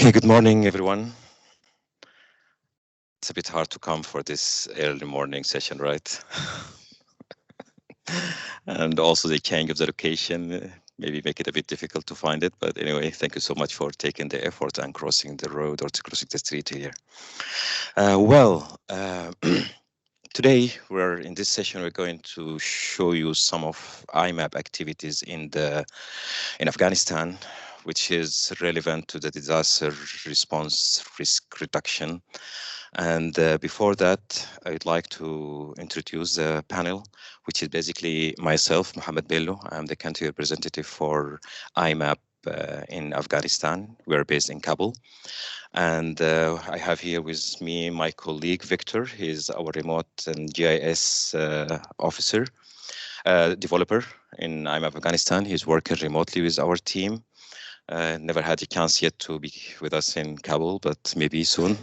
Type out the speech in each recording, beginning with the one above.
Okay, good morning, everyone. It's a bit hard to come for this early morning session, right? And also the change of the location maybe make it a bit difficult to find it. But anyway, thank you so much for taking the effort and crossing the road or crossing the street here. Today we're in this session, we're going to show you some of iMMAP activities in Afghanistan, which is relevant to the disaster response risk reduction. And before that, I'd like to introduce the panel, which is basically myself, Mohammed Bello. I'm the country representative for iMMAP in Afghanistan. We're based in Kabul. And I have here with me my colleague, Victor. He's our remote and GIS officer, developer in iMMAP Afghanistan. He's working remotely with our team. Never had a chance yet to be with us in Kabul, but maybe soon.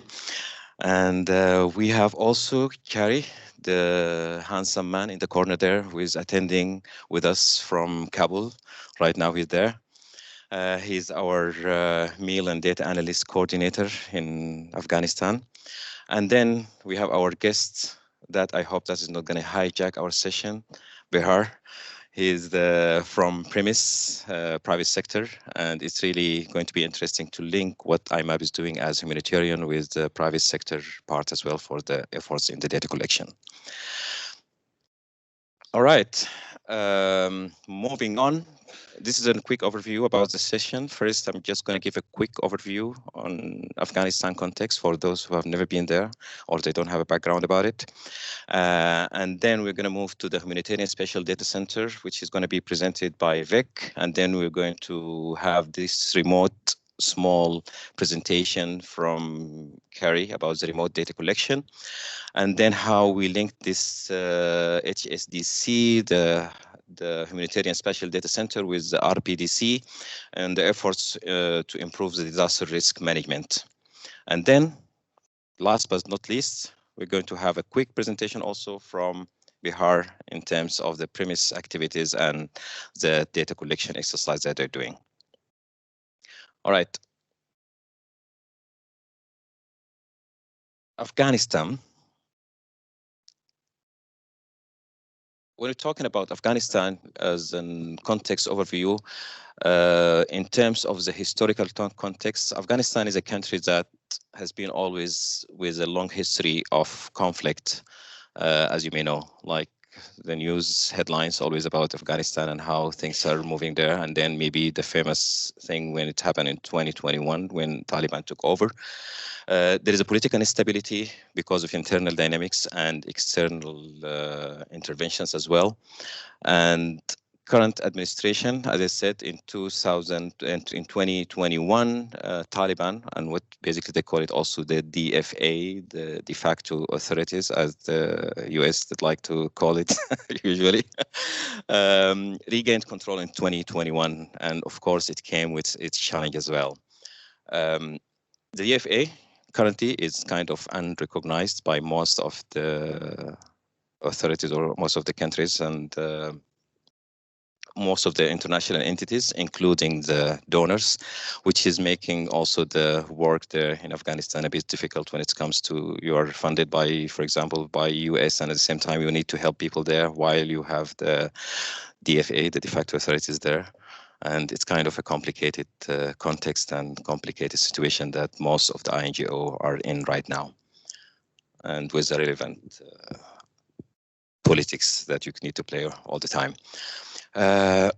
And we have also Kari, the handsome man in the corner there, who is attending with us from Kabul. Right now he's there. He's our meal and data analyst coordinator in Afghanistan. And then we have our guest that I hope that is not going to hijack our session, Behar. He's from Premise, private sector, and it's really going to be interesting to link what iMMAP is doing as humanitarian with the private sector part as well for the efforts in the data collection. All right, moving on. This is a quick overview about the session. First, I'm just going to give a quick overview on Afghanistan context for those who have never been there or they don't have a background about it. And then we're going to move to the Humanitarian Spatial Data Center, which is going to be presented by Vic. And then we're going to have this remote small presentation from Carrie about the remote data collection. And then how we link this HSDC, the Humanitarian Spatial Data Center, with the RPDC and the efforts to improve the disaster risk management. And then, last but not least, we're going to have a quick presentation also from Bihar in terms of the premise activities and the data collection exercise that they're doing. All right. Afghanistan. When we're talking about Afghanistan as a context overview, in terms of the historical context, Afghanistan is a country that has been always with a long history of conflict, as you may know, like the news headlines always about Afghanistan and how things are moving there. And then maybe the famous thing when it happened in 2021 when Taliban took over. There is a political instability because of internal dynamics and external interventions as well. And current administration, as I said, in 2021, Taliban, and what basically they call it also the DFA, the de facto authorities, as the US would like to call it usually, regained control in 2021. And of course, it came with its challenge as well. The DFA currently is kind of unrecognized by most of the authorities or most of the countries and most of the international entities, including the donors, which is making also the work there in Afghanistan a bit difficult when it comes to you are funded by, for example, by US, and at the same time you need to help people there while you have the DFA, the de facto authorities there. And it's kind of a complicated context and complicated situation that most of the NGOs are in right now, and with the relevant politics that you need to play all the time. In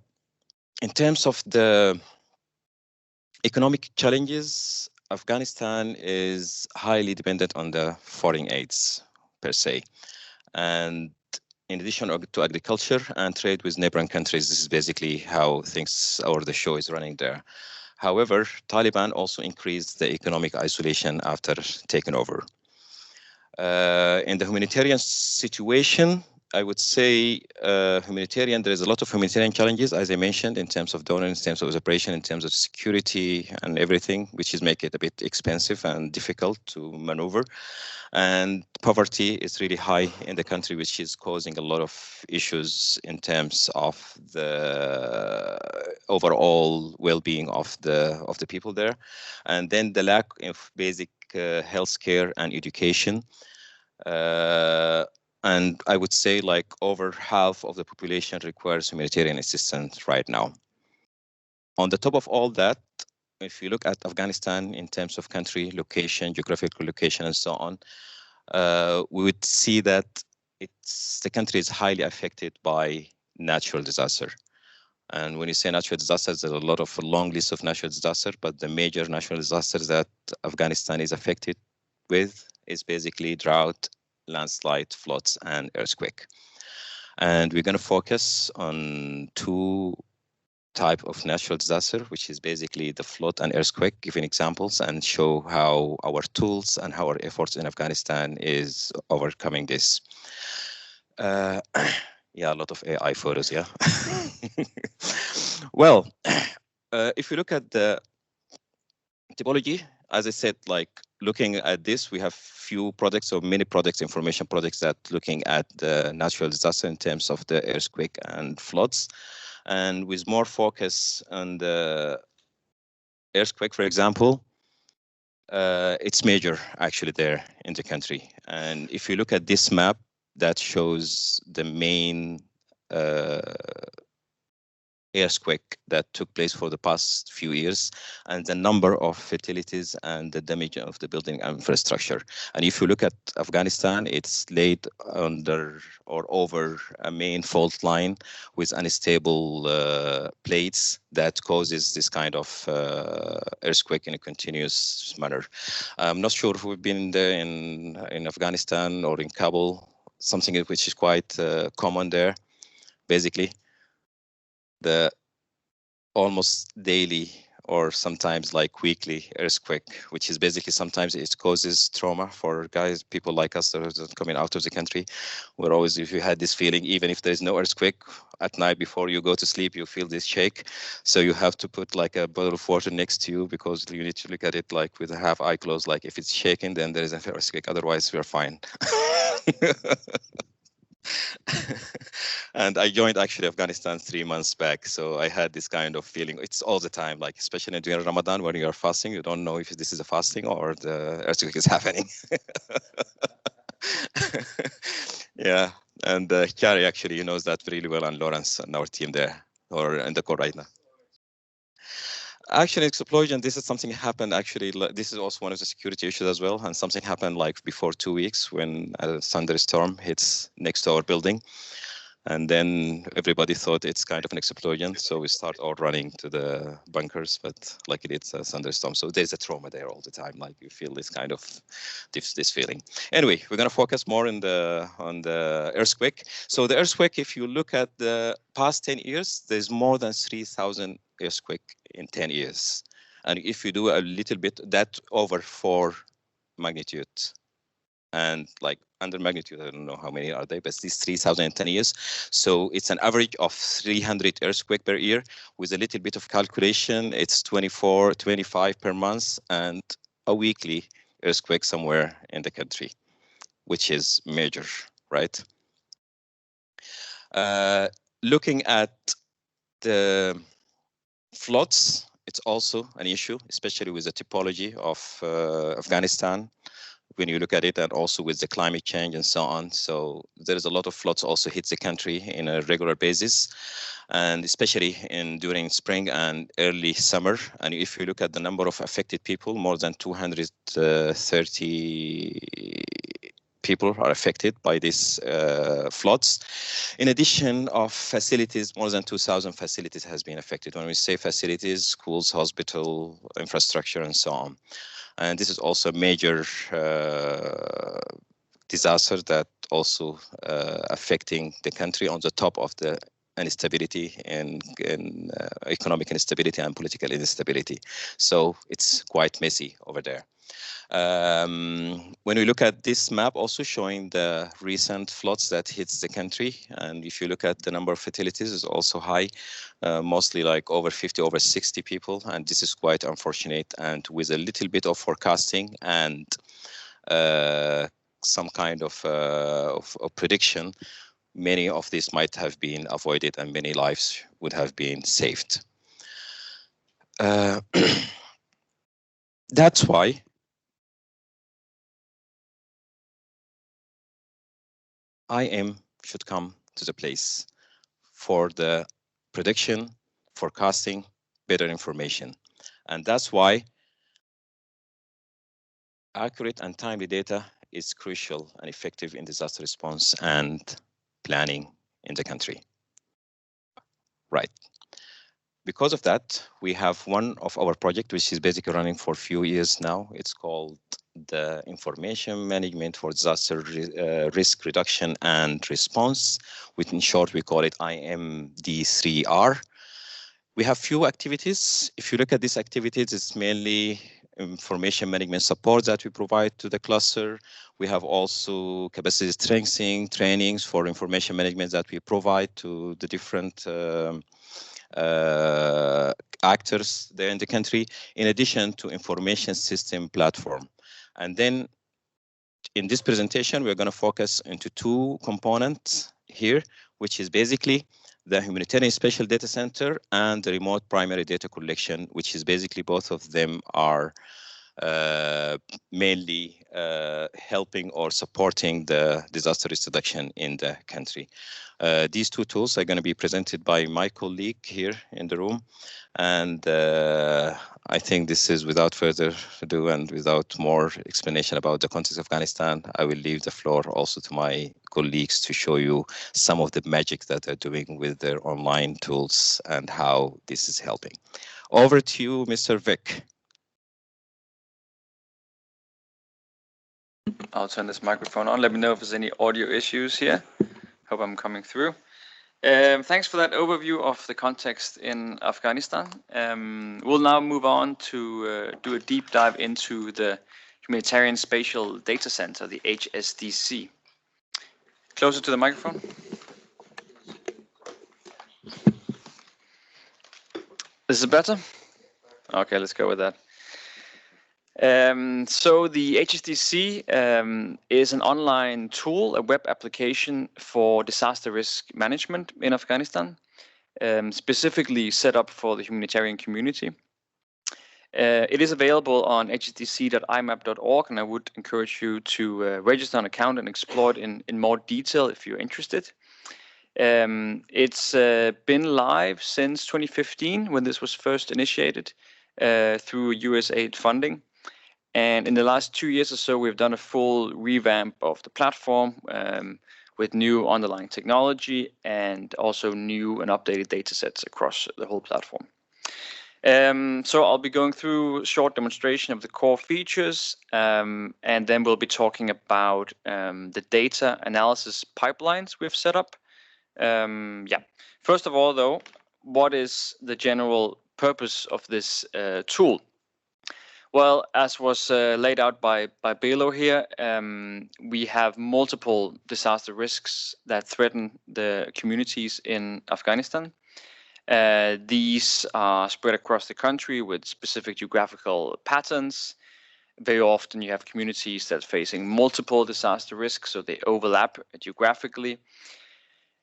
terms of the economic challenges, Afghanistan is highly dependent on the foreign aids per se. And in addition to agriculture and trade with neighboring countries, this is basically how things or the show is running there. However, Taliban also increased the economic isolation after taking over. In the humanitarian situation, I would say humanitarian, there is a lot of humanitarian challenges, as I mentioned, in terms of donors, in terms of operation, in terms of security and everything, which is make it a bit expensive and difficult to maneuver. And poverty is really high in the country, which is causing a lot of issues in terms of the overall well-being of the people there, and then the lack of basic healthcare and education. And I would say like over half of the population requires humanitarian assistance right now. On the top of all that, if you look at Afghanistan in terms of country location, geographical location, and so on, we would see that the country is highly affected by natural disaster. And when you say natural disasters, there's a lot of long list of natural disasters, but the major natural disasters that Afghanistan is affected with is basically drought, landslide, floods, and earthquake. And we're going to focus on two type of natural disaster, which is basically the flood and earthquake, giving examples and show how our tools and how our efforts in Afghanistan is overcoming this. Yeah, a lot of AI photos, yeah. Well, if you look at the typology, as I said, like looking at this, we have few projects or many projects, information projects that looking at the natural disaster in terms of the earthquake and floods. And with more focus on the earthquake, for example, it's major actually there in the country. And if you look at this map, that shows the main earthquake that took place for the past few years and the number of fatalities and the damage of the building infrastructure. And if you look at Afghanistan, it's laid under or over a main fault line with unstable plates that causes this kind of earthquake in a continuous manner. I'm not sure if we've been there in Afghanistan or in Kabul, something which is quite common there, basically. The almost daily or sometimes like weekly earthquake, which is basically sometimes it causes trauma for people like us that are coming out of the country. We're always, if you had this feeling, even if there's no earthquake at night before you go to sleep, you feel this shake. So you have to put like a bottle of water next to you because you need to look at it like with a half eye closed, like if it's shaking, then there is an earthquake, otherwise we're fine. And I joined actually Afghanistan 3 months back. So I had this kind of feeling. It's all the time, like especially during Ramadan when you're fasting, you don't know if this is a fasting or the earthquake is happening. Yeah, and Kari actually knows that really well, and Lawrence and our team there, or in the call right now. Actually, explosion, this is something happened actually, this is also one of the security issues as well, and something happened like before 2 weeks when a thunderstorm hits next to our building. And then everybody thought it's kind of an explosion, so we start all running to the bunkers, but luckily it's a thunderstorm. So there's a trauma there all the time, like you feel this kind of this feeling. Anyway, we're gonna focus more on the earthquake. So the earthquake, if you look at the past 10 years, there's more than 3,000 earthquake in 10 years. And if you do a little bit, that over 4 magnitude. And like under magnitude, I don't know how many are they, but these 3,010 years. So it's an average of 300 earthquake per year. With a little bit of calculation, it's 24, 25 per month and a weekly earthquake somewhere in the country, which is major, right? Looking at the floods, it's also an issue, especially with the typology of Afghanistan, when you look at it, and also with the climate change and so on. So there is a lot of floods also hit the country in a regular basis, and especially during spring and early summer. And if you look at the number of affected people, more than 230 people are affected by these floods. In addition of facilities, more than 2,000 facilities has been affected. When we say facilities, schools, hospital, infrastructure, and so on. And this is also a major disaster that also affecting the country on the top of the instability and economic instability and political instability. So it's quite messy over there. When we look at this map, also showing the recent floods that hits the country, and if you look at the number of fatalities, is also high, mostly like over 50, over 60 people, and this is quite unfortunate. And with a little bit of forecasting and some kind of prediction, many of these might have been avoided and many lives would have been saved. That's why IM should come to the place for the prediction, forecasting, better information. And that's why accurate and timely data is crucial and effective in disaster response and planning in the country. Right. Because of that, we have one of our project, which is basically running for a few years now. It's called the Information Management for Disaster Risk Reduction and Response, which in short, we call it IMD3R. We have few activities. If you look at these activities, it's mainly information management support that we provide to the cluster. We have also capacity strengthening trainings for information management that we provide to the different actors there in the country, in addition to information system platform. And then in this presentation, we're going to focus into two components here, which is basically the Humanitarian Spatial Data Center and the remote primary data collection, which is basically both of them are mainly helping or supporting the disaster risk reduction in the country. These two tools are going to be presented by my colleague here in the room. And I think this is without further ado and without more explanation about the context of Afghanistan, I will leave the floor also to my colleagues to show you some of the magic that they're doing with their online tools and how this is helping. Over to you, Mr. Vic. I'll turn this microphone on. Let me know if there's any audio issues here. Hope I'm coming through. Thanks for that overview of the context in Afghanistan. We'll now move on to do a deep dive into the Humanitarian Spatial Data Center, the HSDC. Closer to the microphone. Is it better? Okay, let's go with that. So the HSDC is an online tool, a web application for disaster risk management in Afghanistan, specifically set up for the humanitarian community. It is available on hsdc.imap.org, and I would encourage you to register an account and explore it in more detail if you're interested. It's been live since 2015 when this was first initiated through USAID funding. And in the last 2 years or so, we've done a full revamp of the platform with new underlying technology and also new and updated data sets across the whole platform. So I'll be going through a short demonstration of the core features, and then we'll be talking about the data analysis pipelines we've set up. First of all, though, what is the general purpose of this tool? Well, as was laid out by Belo here, we have multiple disaster risks that threaten the communities in Afghanistan. These are spread across the country with specific geographical patterns. Very often you have communities that are facing multiple disaster risks, so they overlap geographically.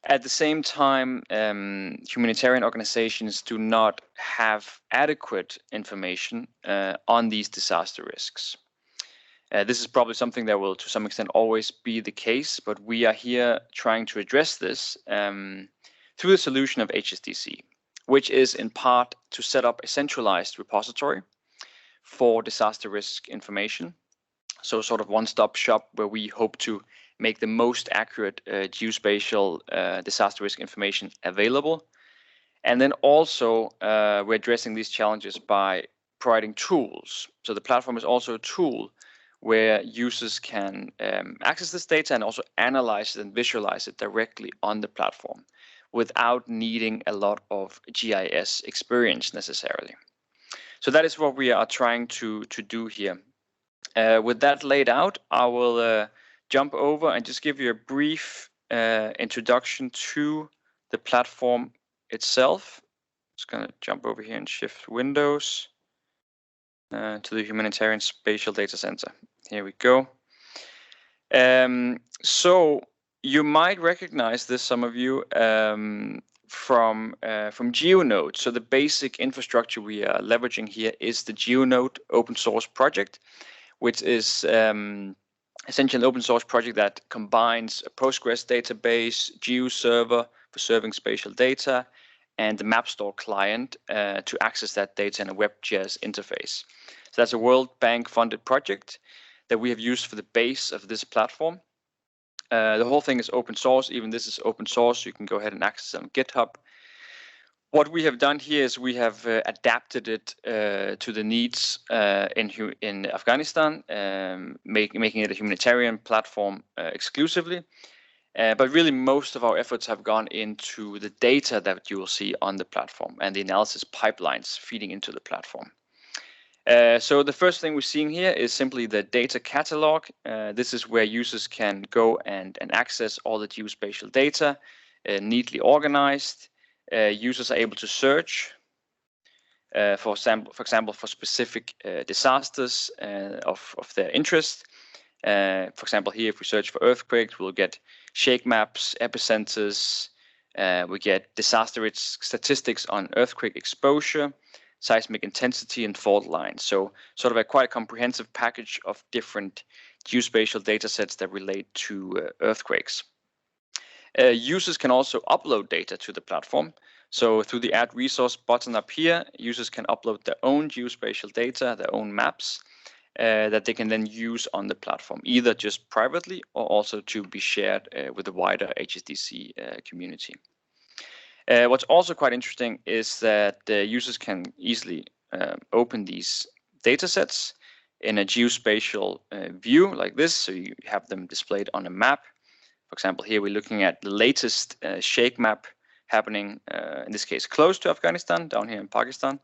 At the same time, humanitarian organizations do not have adequate information on these disaster risks. This is probably something that will, to some extent, always be the case, but we are here trying to address this through the solution of HSDC, which is in part to set up a centralized repository for disaster risk information. So sort of one-stop shop where we hope to make the most accurate geospatial disaster risk information available. And then also we're addressing these challenges by providing tools. So the platform is also a tool where users can access this data and also analyze it and visualize it directly on the platform without needing a lot of GIS experience necessarily. So that is what we are trying to do here. With that laid out, I will jump over and just give you a brief introduction to the platform itself. Just going to jump over here and shift windows to the Humanitarian Spatial Data Center. Here we go. So you might recognize this, some of you. from GeoNode. So the basic infrastructure we are leveraging here is the GeoNode open source project, which is essentially an open source project that combines a Postgres database, GeoServer for serving spatial data, and the MapStore client to access that data in a WebGIS interface. So that's a World Bank funded project that we have used for the base of this platform. The whole thing is open source. Even this is open source. You can go ahead and access it on GitHub. What we have done here is we have adapted it to the needs in Afghanistan, making it a humanitarian platform exclusively. But really, most of our efforts have gone into the data that you will see on the platform and the analysis pipelines feeding into the platform. So the first thing we're seeing here is simply the data catalog. This is where users can go and access all the geospatial data, neatly organized. Users are able to search, for example, for specific disasters of their interest. For example, here, if we search for earthquakes, we'll get shake maps, epicenters. We get disaster risk statistics on earthquake exposure, seismic intensity, and fault lines. So sort of quite a comprehensive package of different geospatial data sets that relate to earthquakes. Users can also upload data to the platform. So through the Add Resource button up here, users can upload their own geospatial data, their own maps, that they can then use on the platform, either just privately or also to be shared with the wider HSDC community. What's also quite interesting is that users can easily open these data sets in a geospatial view like this. So you have them displayed on a map. For example, here we're looking at the latest shake map happening, in this case, close to Afghanistan, down here in Pakistan.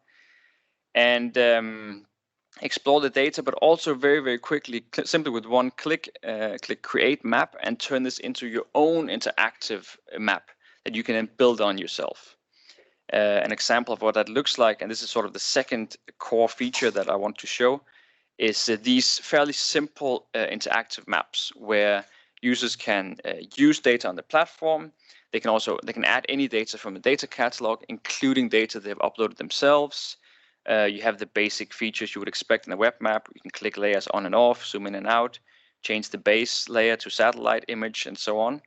And explore the data, but also very, very quickly, simply with one click, click Create Map, and turn this into your own interactive map that you can then build on yourself. An example of what that looks like, and this is sort of the second core feature that I want to show, is these fairly simple interactive maps where users can use data on the platform. They can add any data from the data catalog, including data they've uploaded themselves. You have the basic features you would expect in a web map. You can click layers on and off, zoom in and out, change the base layer to satellite image, and so on.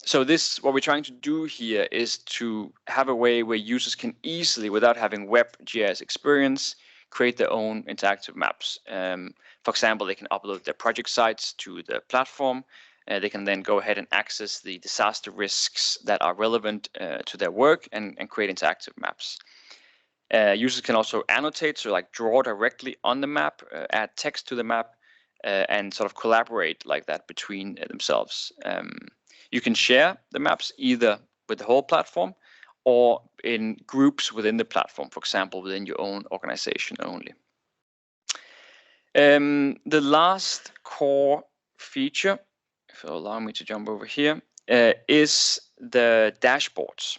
So what we're trying to do here is to have a way where users can easily, without having WebGIS experience, create their own interactive maps. For example, they can upload their project sites to the platform. They can then go ahead and access the disaster risks that are relevant to their work and create interactive maps. Users can also annotate, so like draw directly on the map, add text to the map, and sort of collaborate like that between themselves. You can share the maps either with the whole platform or in groups within the platform, for example, within your own organization only. The last core feature, if you'll allow me to jump over here, is the dashboards.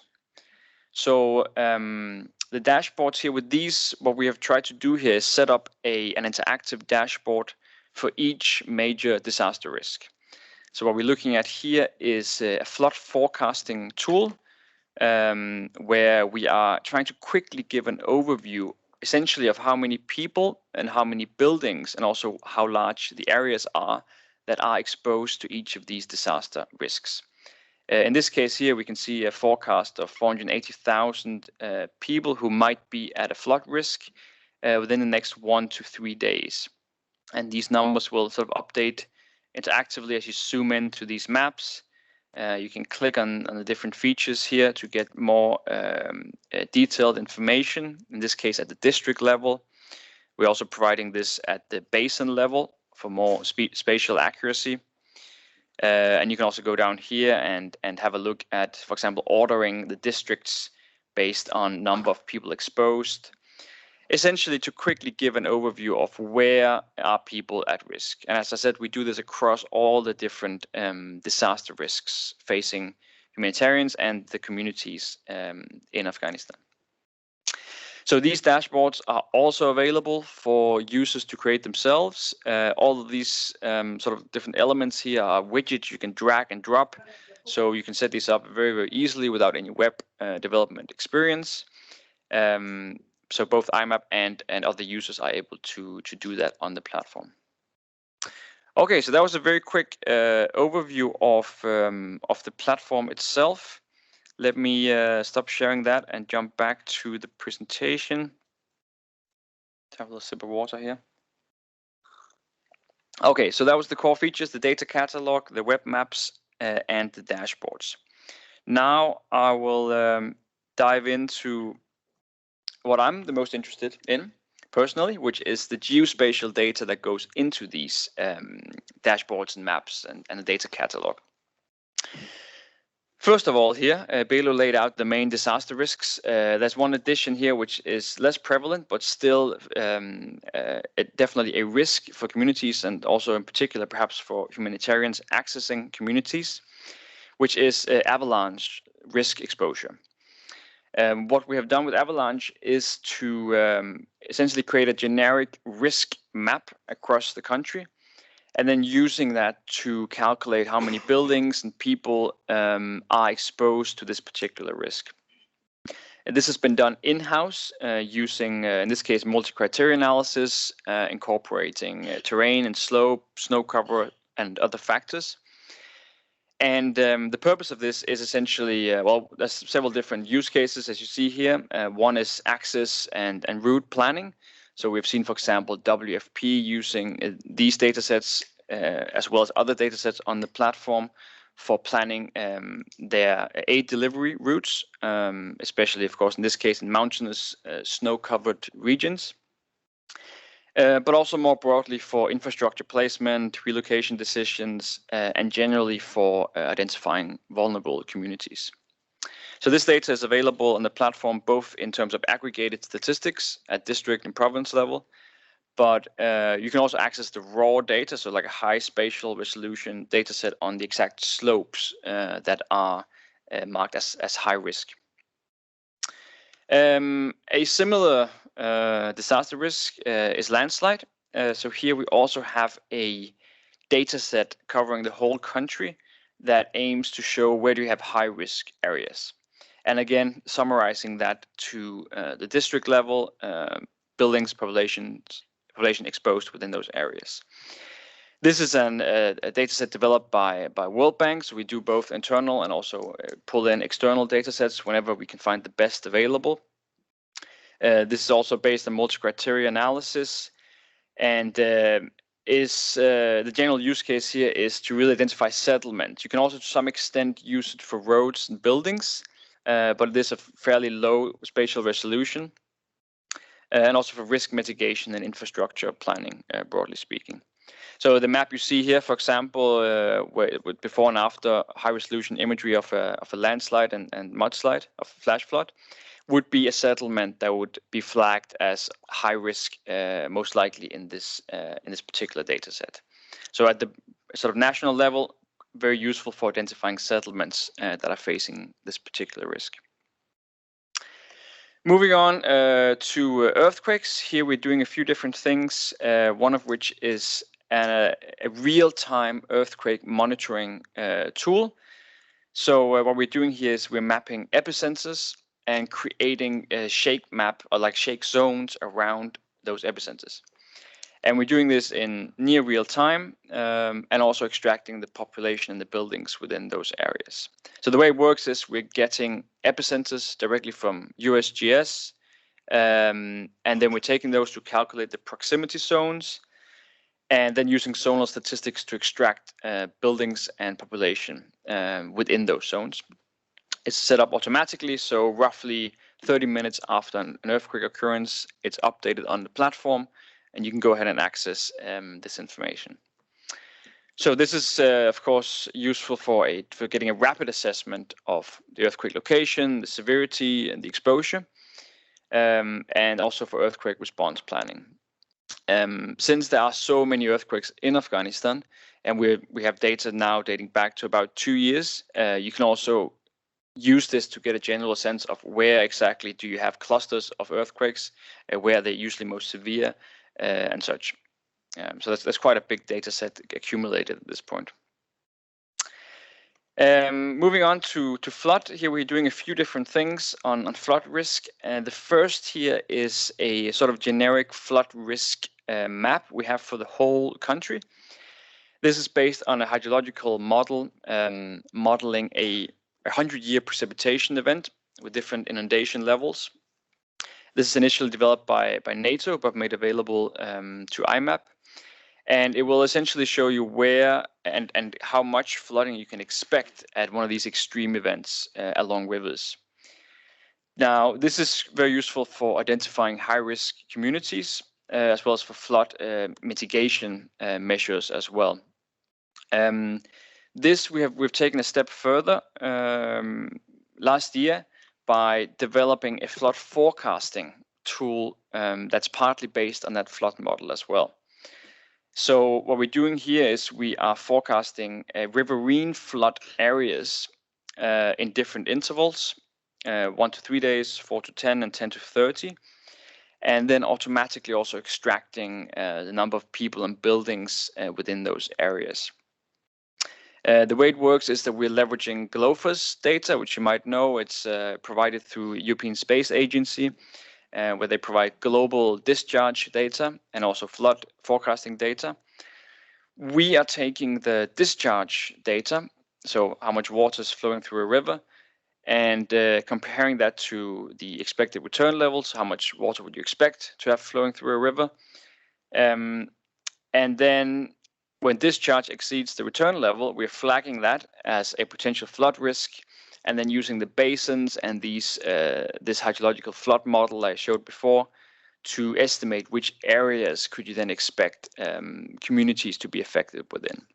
So the dashboards here with these, what we have tried to do here is set up an interactive dashboard for each major disaster risk. So what we're looking at here is a flood forecasting tool where we are trying to quickly give an overview essentially of how many people and how many buildings and also how large the areas are that are exposed to each of these disaster risks. In this case here, we can see a forecast of 480,000 people who might be at a flood risk within the next 1 to 3 days. And these numbers will sort of update interactively as you zoom into these maps. You can click on the different features here to get more detailed information, in this case at the district level. We're also providing this at the basin level for more spatial accuracy. And you can also go down here and have a look at, for example, ordering the districts based on number of people exposed, essentially to quickly give an overview of where are people at risk. And as I said, we do this across all the different disaster risks facing humanitarians and the communities in Afghanistan. So these dashboards are also available for users to create themselves. All of these sort of different elements here are widgets you can drag and drop. So you can set these up very, very easily without any web development experience. So both iMMAP and other users are able to do that on the platform. Okay, so that was a very quick overview of the platform itself. Let me stop sharing that and jump back to the presentation. Have a little sip of water here. Okay, so that was the core features, the data catalog, the web maps, and the dashboards. Now I will dive into what I'm the most interested in personally, which is the geospatial data that goes into these dashboards and maps and the data catalog. First of all here, Belo laid out the main disaster risks. There's one addition here which is less prevalent, but still definitely a risk for communities and also in particular perhaps for humanitarians accessing communities, which is avalanche risk exposure. What we have done with Avalanche is to essentially create a generic risk map across the country, and then using that to calculate how many buildings and people are exposed to this particular risk. And this has been done in-house using, in this case, multi-criteria analysis, incorporating terrain and slope, snow cover, and other factors. And the purpose of this is essentially, well, there's several different use cases, as you see here. One is access and route planning. So we've seen, for example, WFP using these data sets as well as other data sets on the platform for planning their aid delivery routes, especially, of course, in this case, in mountainous, snow-covered regions. But also more broadly for infrastructure placement, relocation decisions, and generally for identifying vulnerable communities. So this data is available on the platform both in terms of aggregated statistics at district and province level, but you can also access the raw data, so like a high spatial resolution data set on the exact slopes that are marked as high risk. A similar disaster risk is landslide. So here we also have a data set covering the whole country that aims to show where do you have high risk areas. And again, summarizing that to the district level, buildings, population exposed within those areas. This is a data set developed by World Bank. So we do both internal and also pull in external data sets whenever we can find the best available. This is also based on multi-criteria analysis, and the general use case here is to really identify settlement. You can also to some extent use it for roads and buildings, but it is a fairly low spatial resolution, and also for risk mitigation and infrastructure planning, broadly speaking. So the map you see here, for example, with before and after high resolution imagery of a landslide and mudslide, of flash flood, would be a settlement that would be flagged as high risk, most likely in this particular data set. So at the sort of national level, very useful for identifying settlements that are facing this particular risk. Moving on to earthquakes. Here we're doing a few different things, one of which is a real-time earthquake monitoring tool. So what we're doing here is we're mapping epicenters and creating a shake map or like shake zones around those epicenters. And we're doing this in near real time and also extracting the population and the buildings within those areas. So the way it works is we're getting epicenters directly from USGS, and then we're taking those to calculate the proximity zones, and then using zonal statistics to extract buildings and population within those zones. It's set up automatically, so roughly 30 minutes after an earthquake occurrence, it's updated on the platform, and you can go ahead and access this information. So this is, of course, useful for getting a rapid assessment of the earthquake location, the severity, and the exposure, and also for earthquake response planning. Since there are so many earthquakes in Afghanistan, and we have data now dating back to about 2 years, you can also use this to get a general sense of where exactly do you have clusters of earthquakes, where they're usually most severe, and such. So that's quite a big data set accumulated at this point. Moving on to flood, here we're doing a few different things on flood risk. The first here is a sort of generic flood risk map we have for the whole country. This is based on a hydrological model modeling a 100-year precipitation event with different inundation levels. This is initially developed by NATO, but made available to iMMAP. And it will essentially show you where and how much flooding you can expect at one of these extreme events along rivers. Now, this is very useful for identifying high-risk communities, as well as for flood mitigation measures as well. This we've taken a step further last year by developing a flood forecasting tool that's partly based on that flood model as well. So what we're doing here is we are forecasting riverine flood areas in different intervals, 1 to 3 days, 4 to 10, and 10 to 30, and then automatically also extracting the number of people and buildings within those areas. The way it works is that we're leveraging GLOFAS data, which you might know. It's provided through European Space Agency, where they provide global discharge data and also flood forecasting data. We are taking the discharge data, so how much water is flowing through a river, and comparing that to the expected return levels. How much water would you expect to have flowing through a river? And then when discharge exceeds the return level, we're flagging that as a potential flood risk, and then using the basins and this hydrological flood model I showed before to estimate which areas could you then expect communities to be affected within.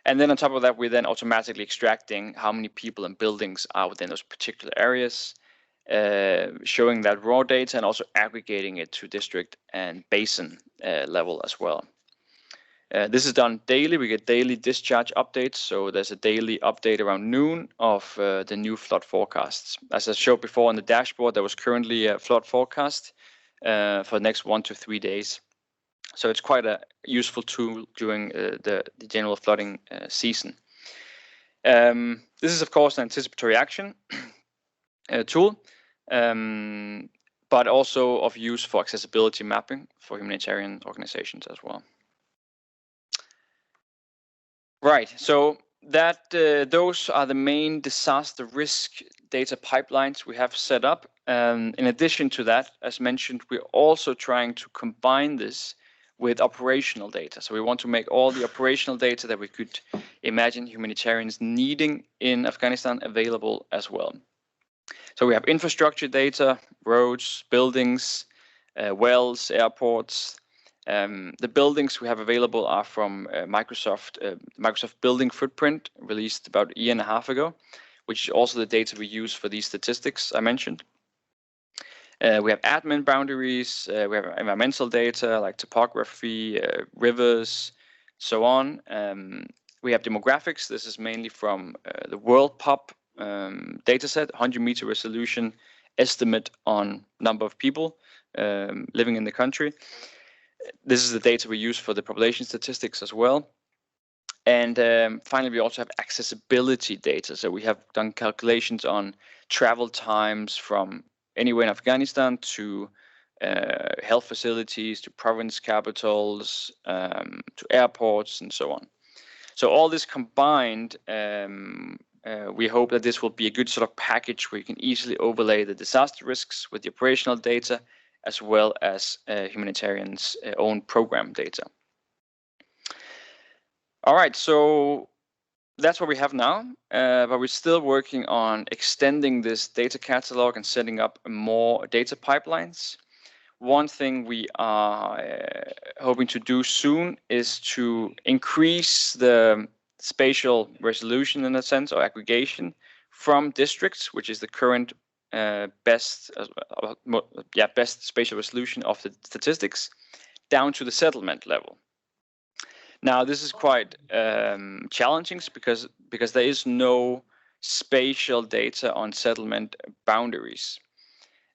And then on top of that, we're then automatically extracting how many people and buildings are within those particular areas, showing that raw data and also aggregating it to district and basin level as well. This is done daily. We get daily discharge updates. So there's a daily update around noon of the new flood forecasts. As I showed before on the dashboard, there was currently a flood forecast for the next 1 to 3 days. So it's quite a useful tool during the general flooding season. This is, of course, an anticipatory action tool, but also of use for accessibility mapping for humanitarian organizations as well. Right, so that those are the main disaster risk data pipelines we have set up. In addition to that, as mentioned, we're also trying to combine this with operational data. So we want to make all the operational data that we could imagine humanitarians needing in Afghanistan available as well. So we have infrastructure data, roads, buildings, wells, airports. The buildings we have available are from Microsoft Building Footprint, released about a year and a half ago, which is also the data we use for these statistics I mentioned. We have admin boundaries, we have environmental data like topography, rivers, so on. We have demographics. This is mainly from the World Pop dataset, 100-meter resolution estimate on number of people living in the country. This is the data we use for the population statistics as well. And finally, we also have accessibility data. So we have done calculations on travel times from anywhere in Afghanistan to health facilities, to province capitals, to airports, and so on. So all this combined, we hope that this will be a good sort of package where you can easily overlay the disaster risks with the operational data, as well as humanitarians' own program data. All right, so that's what we have now, but we're still working on extending this data catalog and setting up more data pipelines. One thing we are hoping to do soon is to increase the spatial resolution, in a sense, or aggregation from districts, which is the current best spatial resolution of the statistics, down to the settlement level. Now, this is quite challenging because there is no spatial data on settlement boundaries.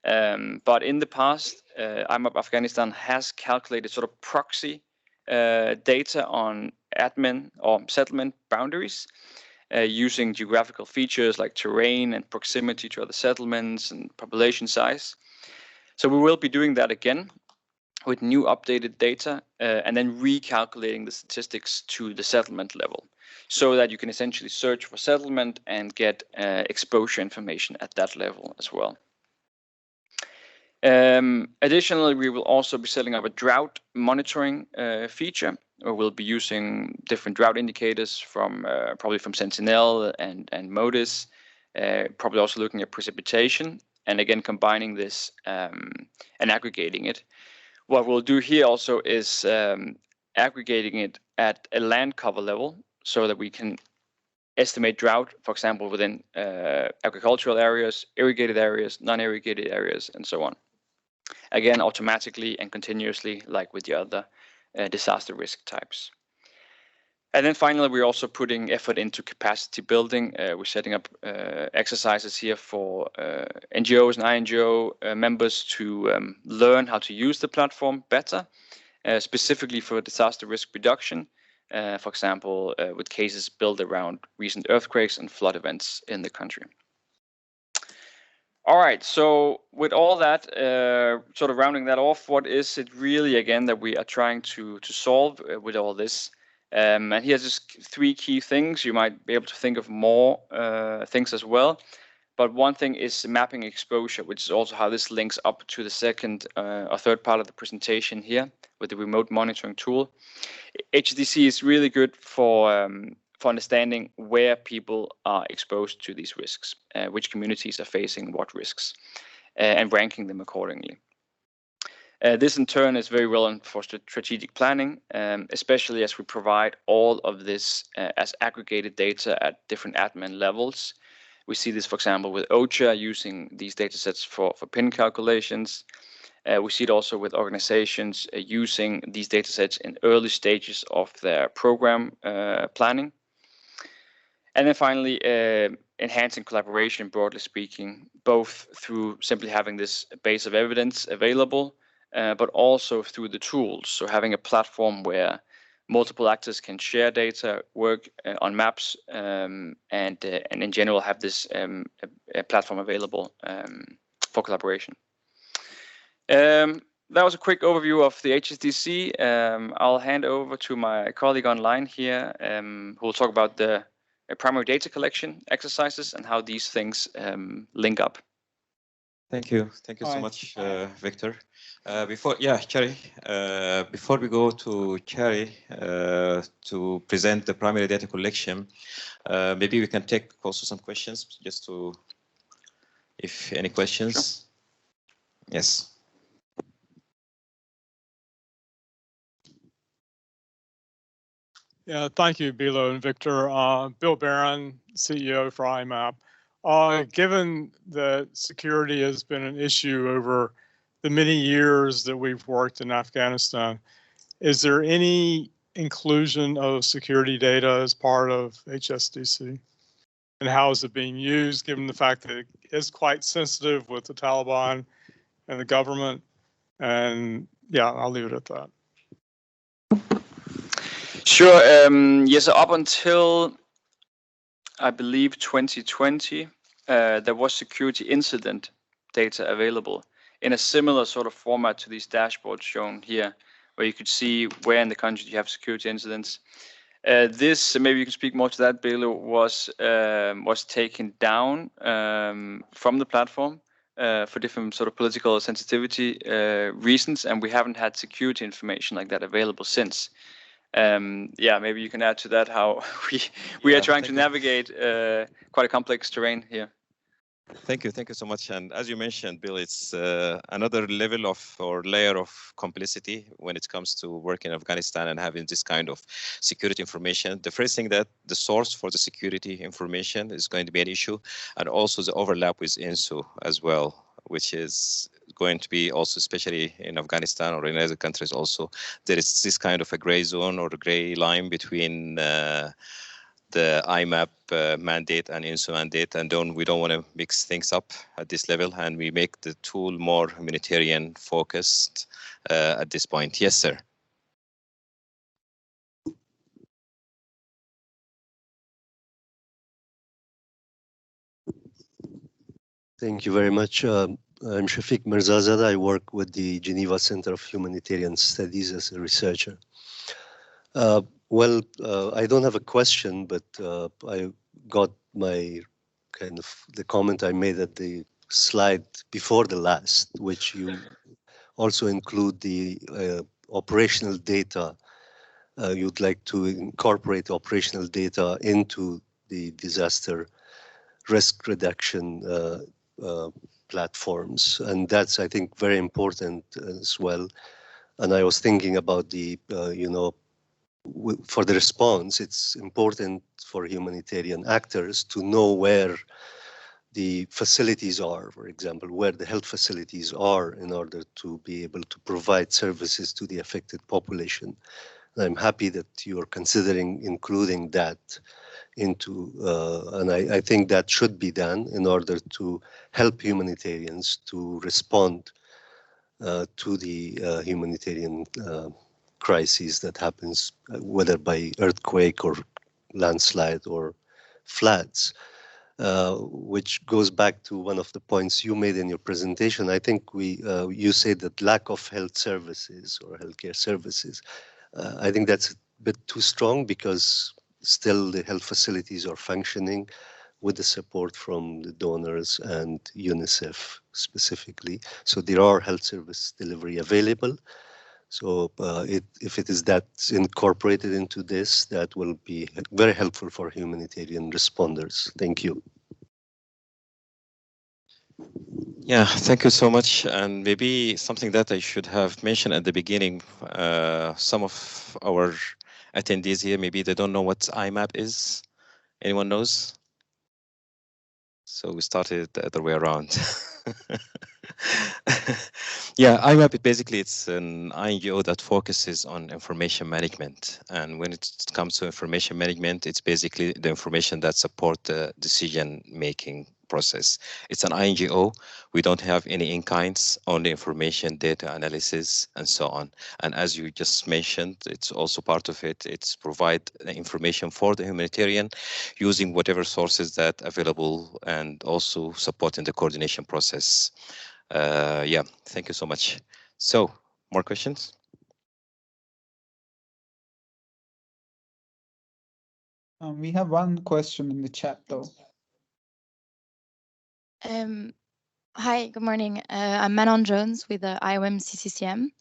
But in the past, iMMAP Afghanistan has calculated sort of proxy data on admin or settlement boundaries. using geographical features like terrain and proximity to other settlements and population size. So we will be doing that again with new updated data and then recalculating the statistics to the settlement level so that you can essentially search for settlement and get exposure information at that level as well. Additionally, we will also be setting up a drought monitoring feature, where we'll be using different drought indicators from probably from Sentinel and MODIS, probably also looking at precipitation, and again combining this and aggregating it. What we'll do here also is aggregating it at a land cover level so that we can estimate drought, for example, within agricultural areas, irrigated areas, non-irrigated areas, and so on. Again, automatically and continuously, like with the other disaster risk types. And then finally, we're also putting effort into capacity building. We're setting up exercises here for NGOs and INGO members to learn how to use the platform better, specifically for disaster risk reduction, for example, with cases built around recent earthquakes and flood events in the country. All right, so with all that, sort of rounding that off, what is it really, again, that we are trying to solve with all this? And here's just 3 key things. You might be able to think of more things as well. But one thing is mapping exposure, which is also how this links up to the second or third part of the presentation here with the remote monitoring tool. HSDC is really good for understanding where people are exposed to these risks, which communities are facing what risks, and ranking them accordingly. This in turn is very relevant for strategic planning, especially as we provide all of this as aggregated data at different admin levels. We see this, for example, with OCHA using these data sets for PIN calculations. We see it also with organizations using these data sets in early stages of their program planning. And then finally, enhancing collaboration, broadly speaking, both through simply having this base of evidence available, but also through the tools. So having a platform where multiple actors can share data, work on maps, and in general have this a platform available for collaboration. That was a quick overview of the HSDC. I'll hand over to my colleague online here, who will talk about the primary data collection exercises and how these things link up. Thank you so much, Victor. Cherry, before we go to Cherry to present the primary data collection, maybe we can take also some questions, just to, if any questions. Sure. Yes. Yeah, thank you, Bilo and Victor. Bill Barron, CEO for iMMAP. Given that security has been an issue over the many years that we've worked in Afghanistan, is there any inclusion of security data as part of HSDC? And how is it being used, given the fact that it is quite sensitive with the Taliban and the government? And yeah, I'll leave it at that. Sure. Yes, up until, I believe, 2020, there was security incident data available in a similar sort of format to these dashboards shown here, where you could see where in the country you have security incidents. This, maybe you can speak more to that, Bilo, was taken down from the platform for different sort of political sensitivity reasons, and we haven't had security information like that available since. Yeah, maybe you can add to that how we are trying to navigate quite a complex terrain here. Thank you so much. And as you mentioned, Bill, it's another level of or layer of complexity when it comes to working in Afghanistan and having this kind of security information. The first thing that the source for the security information is going to be an issue, and also the overlap with INSU as well, which is going to be also, especially in Afghanistan or in other countries also, there is this kind of a gray zone or a gray line between the iMMAP mandate and INSU mandate, and we don't want to mix things up at this level, and we make the tool more humanitarian focused at this point. Yes, sir. Thank you very much. I'm Shafiq Mirzazada. I work with the Geneva Center of Humanitarian Studies as a researcher. I don't have a question, but I got my the comment I made at the slide before the last, which you also include the operational data. You'd like to incorporate operational data into the disaster risk reduction platforms. And that's, I think, very important as well. And I was thinking about the, for the response, it's important for humanitarian actors to know where the facilities are, for example, where the health facilities are in order to be able to provide services to the affected population. And I'm happy that you're considering including that into, and I think that should be done in order to help humanitarians to respond to the humanitarian crises that happens, whether by earthquake or landslide or floods, which goes back to one of the points you made in your presentation. I think you said that lack of health services or healthcare services. I think that's a bit too strong because still the health facilities are functioning with the support from the donors and UNICEF specifically. So there are health service delivery available. So if it is that incorporated into this, that will be very helpful for humanitarian responders. Thank you. Yeah, thank you so much. And maybe something that I should have mentioned at the beginning, some of our attendees here, maybe they don't know what iMMAP is. Anyone knows? So we started the other way around. Yeah, iMMAP, basically it's an NGO that focuses on information management. And when it comes to information management, it's basically the information that support the decision-making process. It's an NGO. We don't have any in-kinds, only information, data analysis, and so on. And as you just mentioned, it's also part of it. It's provide the information for the humanitarian using whatever sources that available and also supporting the coordination process. Yeah, thank you so much. So, more questions? We have one question in the chat, though. Hi, good morning. I'm Manon Jones with IOM CCCM.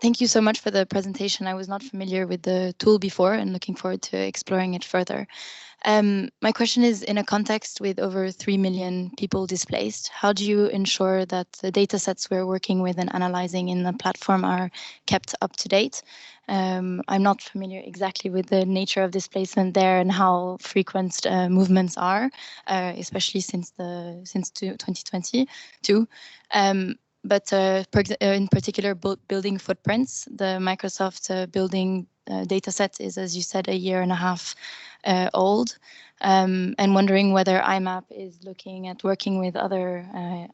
Thank you so much for the presentation. I was not familiar with the tool before and looking forward to exploring it further. My question is, in a context with over 3 million people displaced, how do you ensure that the data sets we're working with and analyzing in the platform are kept up to date? I'm not familiar exactly with the nature of displacement there and how frequent movements are, especially since 2022. But in particular, building footprints, the Microsoft building data set is, as you said, 1.5 years old, and wondering whether iMMAP is looking at working with other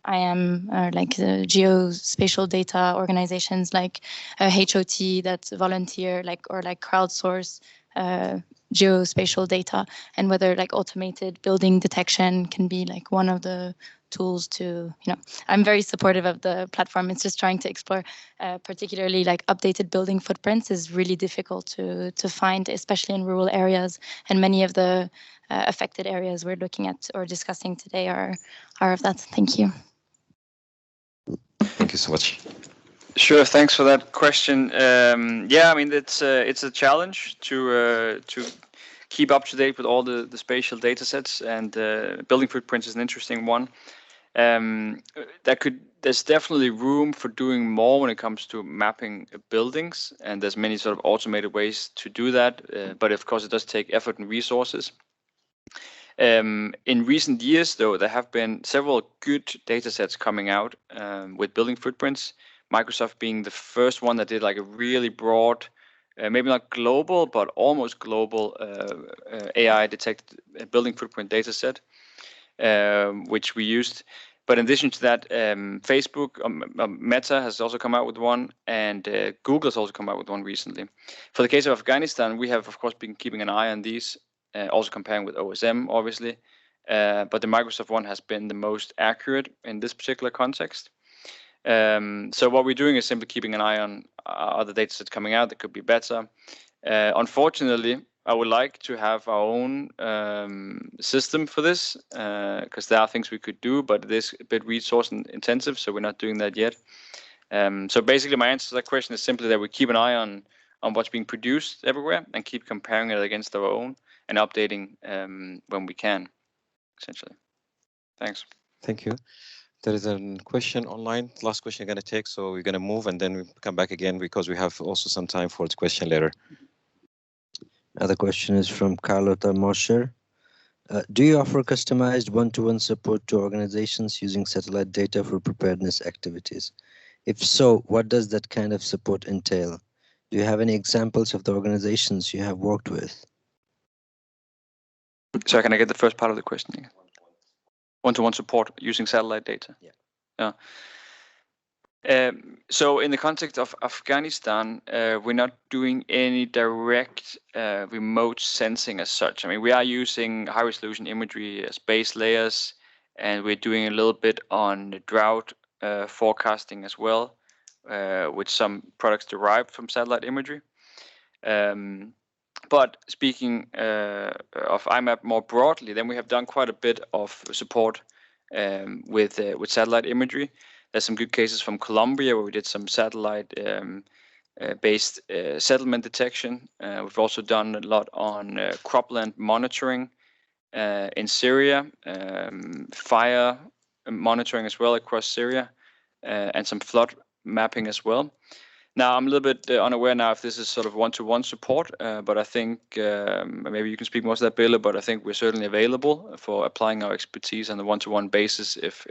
like geospatial data organizations like HOT that volunteer or crowdsource geospatial data, and whether like automated building detection can be like one of the tools to, I'm very supportive of the platform. It's just trying to explore, particularly like updated building footprints is really difficult to find, especially in rural areas. And many of the affected areas we're looking at or discussing today are of that. Thank you. Thank you so much. Sure, thanks for that question. Yeah, I mean it's a challenge to keep up to date with all the spatial data sets, and building footprints is an interesting one. There's definitely room for doing more when it comes to mapping buildings, and there's many sort of automated ways to do that, but of course it does take effort and resources. In recent years, though, there have been several good data sets coming out with building footprints, Microsoft being the first one that did like a really broad, maybe not global, but almost global AI detected building footprint data set, which we used. But in addition to that, Facebook, Meta has also come out with one, and Google has also come out with one recently. For the case of Afghanistan, we have, of course, been keeping an eye on these, also comparing with OSM, obviously. but the Microsoft one has been the most accurate in this particular context. So what we're doing is simply keeping an eye on other data sets coming out that could be better. Unfortunately, I would like to have our own system for this, because there are things we could do, but it is a bit resource intensive, so we're not doing that yet. So basically my answer to that question is simply that we keep an eye on what's being produced everywhere and keep comparing it against our own and updating when we can, essentially. Thanks. Thank you. There is a question online. Last question I'm going to take, so we're going to move and then we come back again because we have also some time for the question later. Another question is from Carlota Mosher. Do you offer customized one-to-one support to organizations using satellite data for preparedness activities? If so, what does that kind of support entail? Do you have any examples of the organizations you have worked with? So can I get the first part of the question again? One-to-one support using satellite data. Yeah. So in the context of Afghanistan, we're not doing any direct remote sensing as such. I mean, we are using high-resolution imagery as base layers, and we're doing a little bit on drought forecasting as well, with some products derived from satellite imagery. But speaking of iMMAP more broadly, then we have done quite a bit of support with satellite imagery. There's some good cases from Colombia where we did some satellite based settlement detection. We've also done a lot on cropland monitoring in Syria, fire monitoring as well across Syria, and some flood mapping as well. Now, I'm a little bit unaware now if this is sort of one-to-one support, but I think maybe you can speak more to that, Bela, but I think we're certainly available for applying our expertise on the one-to-one basis if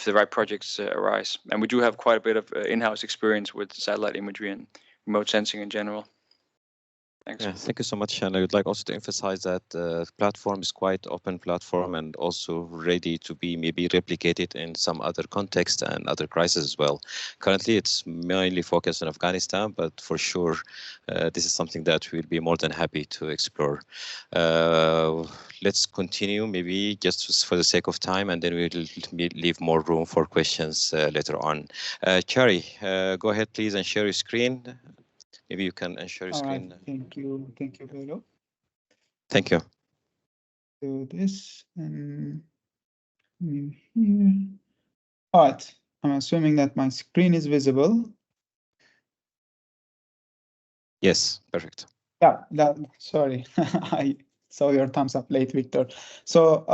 the right projects arise. And we do have quite a bit of in-house experience with satellite imagery and remote sensing in general. Thanks. Yeah, thank you so much. And I would like also to emphasize that the platform is quite open platform and also ready to be maybe replicated in some other context and other crises as well. Currently, it's mainly focused on Afghanistan, but for sure, this is something that we'll be more than happy to explore. Let's continue maybe just for the sake of time, and then we'll leave more room for questions later on. Chari, go ahead, please, and share your screen. Maybe you can share your screen. Thank you, Bela. Thank you. Do this and here. All right, I'm assuming that my screen is visible. Yes, perfect. Yeah, sorry, I saw your thumbs up late, Victor. So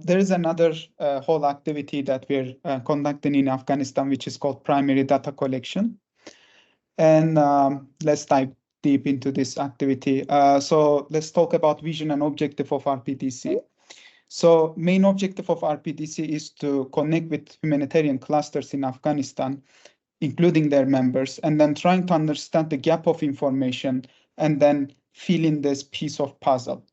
there is another whole activity that we're conducting in Afghanistan, which is called primary data collection. And let's dive deep into this activity. So let's talk about vision and objective of RPDC. So main objective of RPDC is to connect with humanitarian clusters in Afghanistan, including their members, and then trying to understand the gap of information and then fill in this piece of puzzle.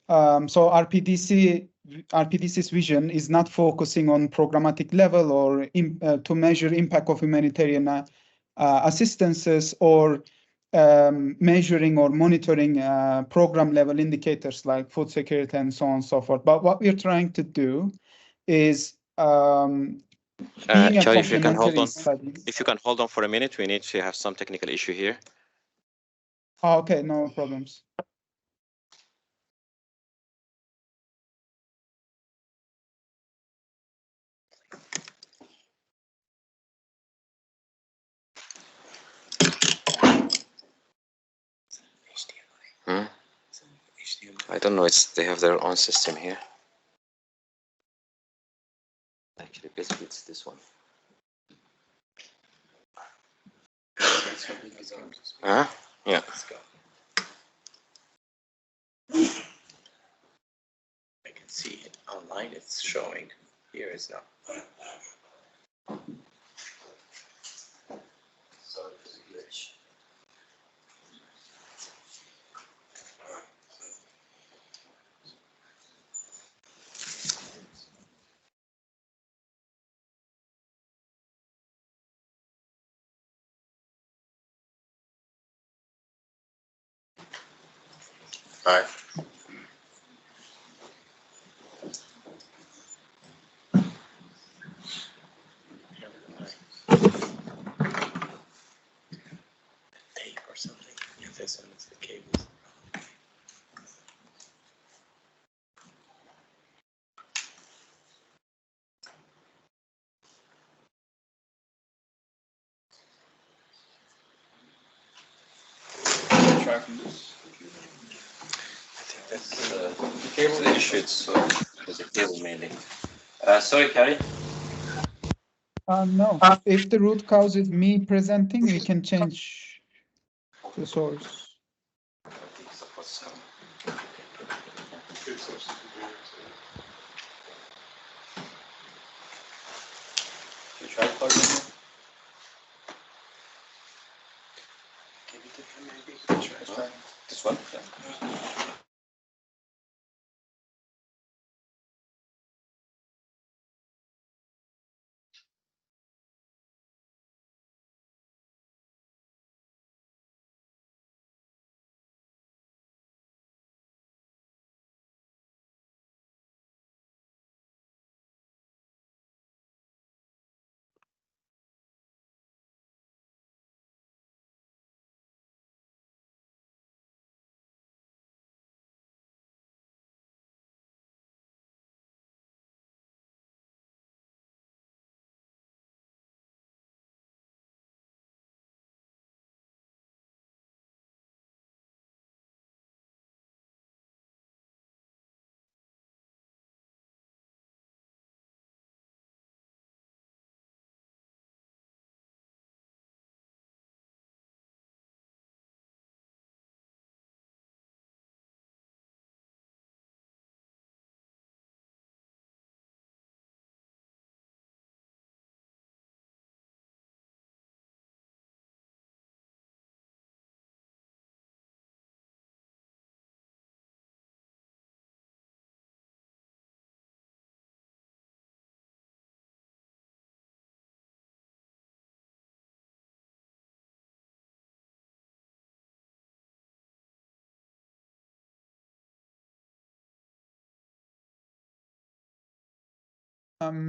So RPDC's vision is not focusing on programmatic level or to measure impact of humanitarian assistances or measuring or monitoring program level indicators like food security and so on and so forth. But what we're trying to do is being a Charlie, if you can hold on, studies. if you can hold on for a minute, we need to have some technical issue here. Oh, okay, no problems. I don't know. They have their own system here. Actually, basically, it's this one. Huh? Yeah. I can see it online. It's showing. Here is not. Sorry for the glitch. All right. guess it's the cables. Try from this. I think that's the cable issue. It's the cable mainly. Sorry, Carrie. No, if the root cause is me presenting, we can change the source. You try plugging in? Try this one. Yeah.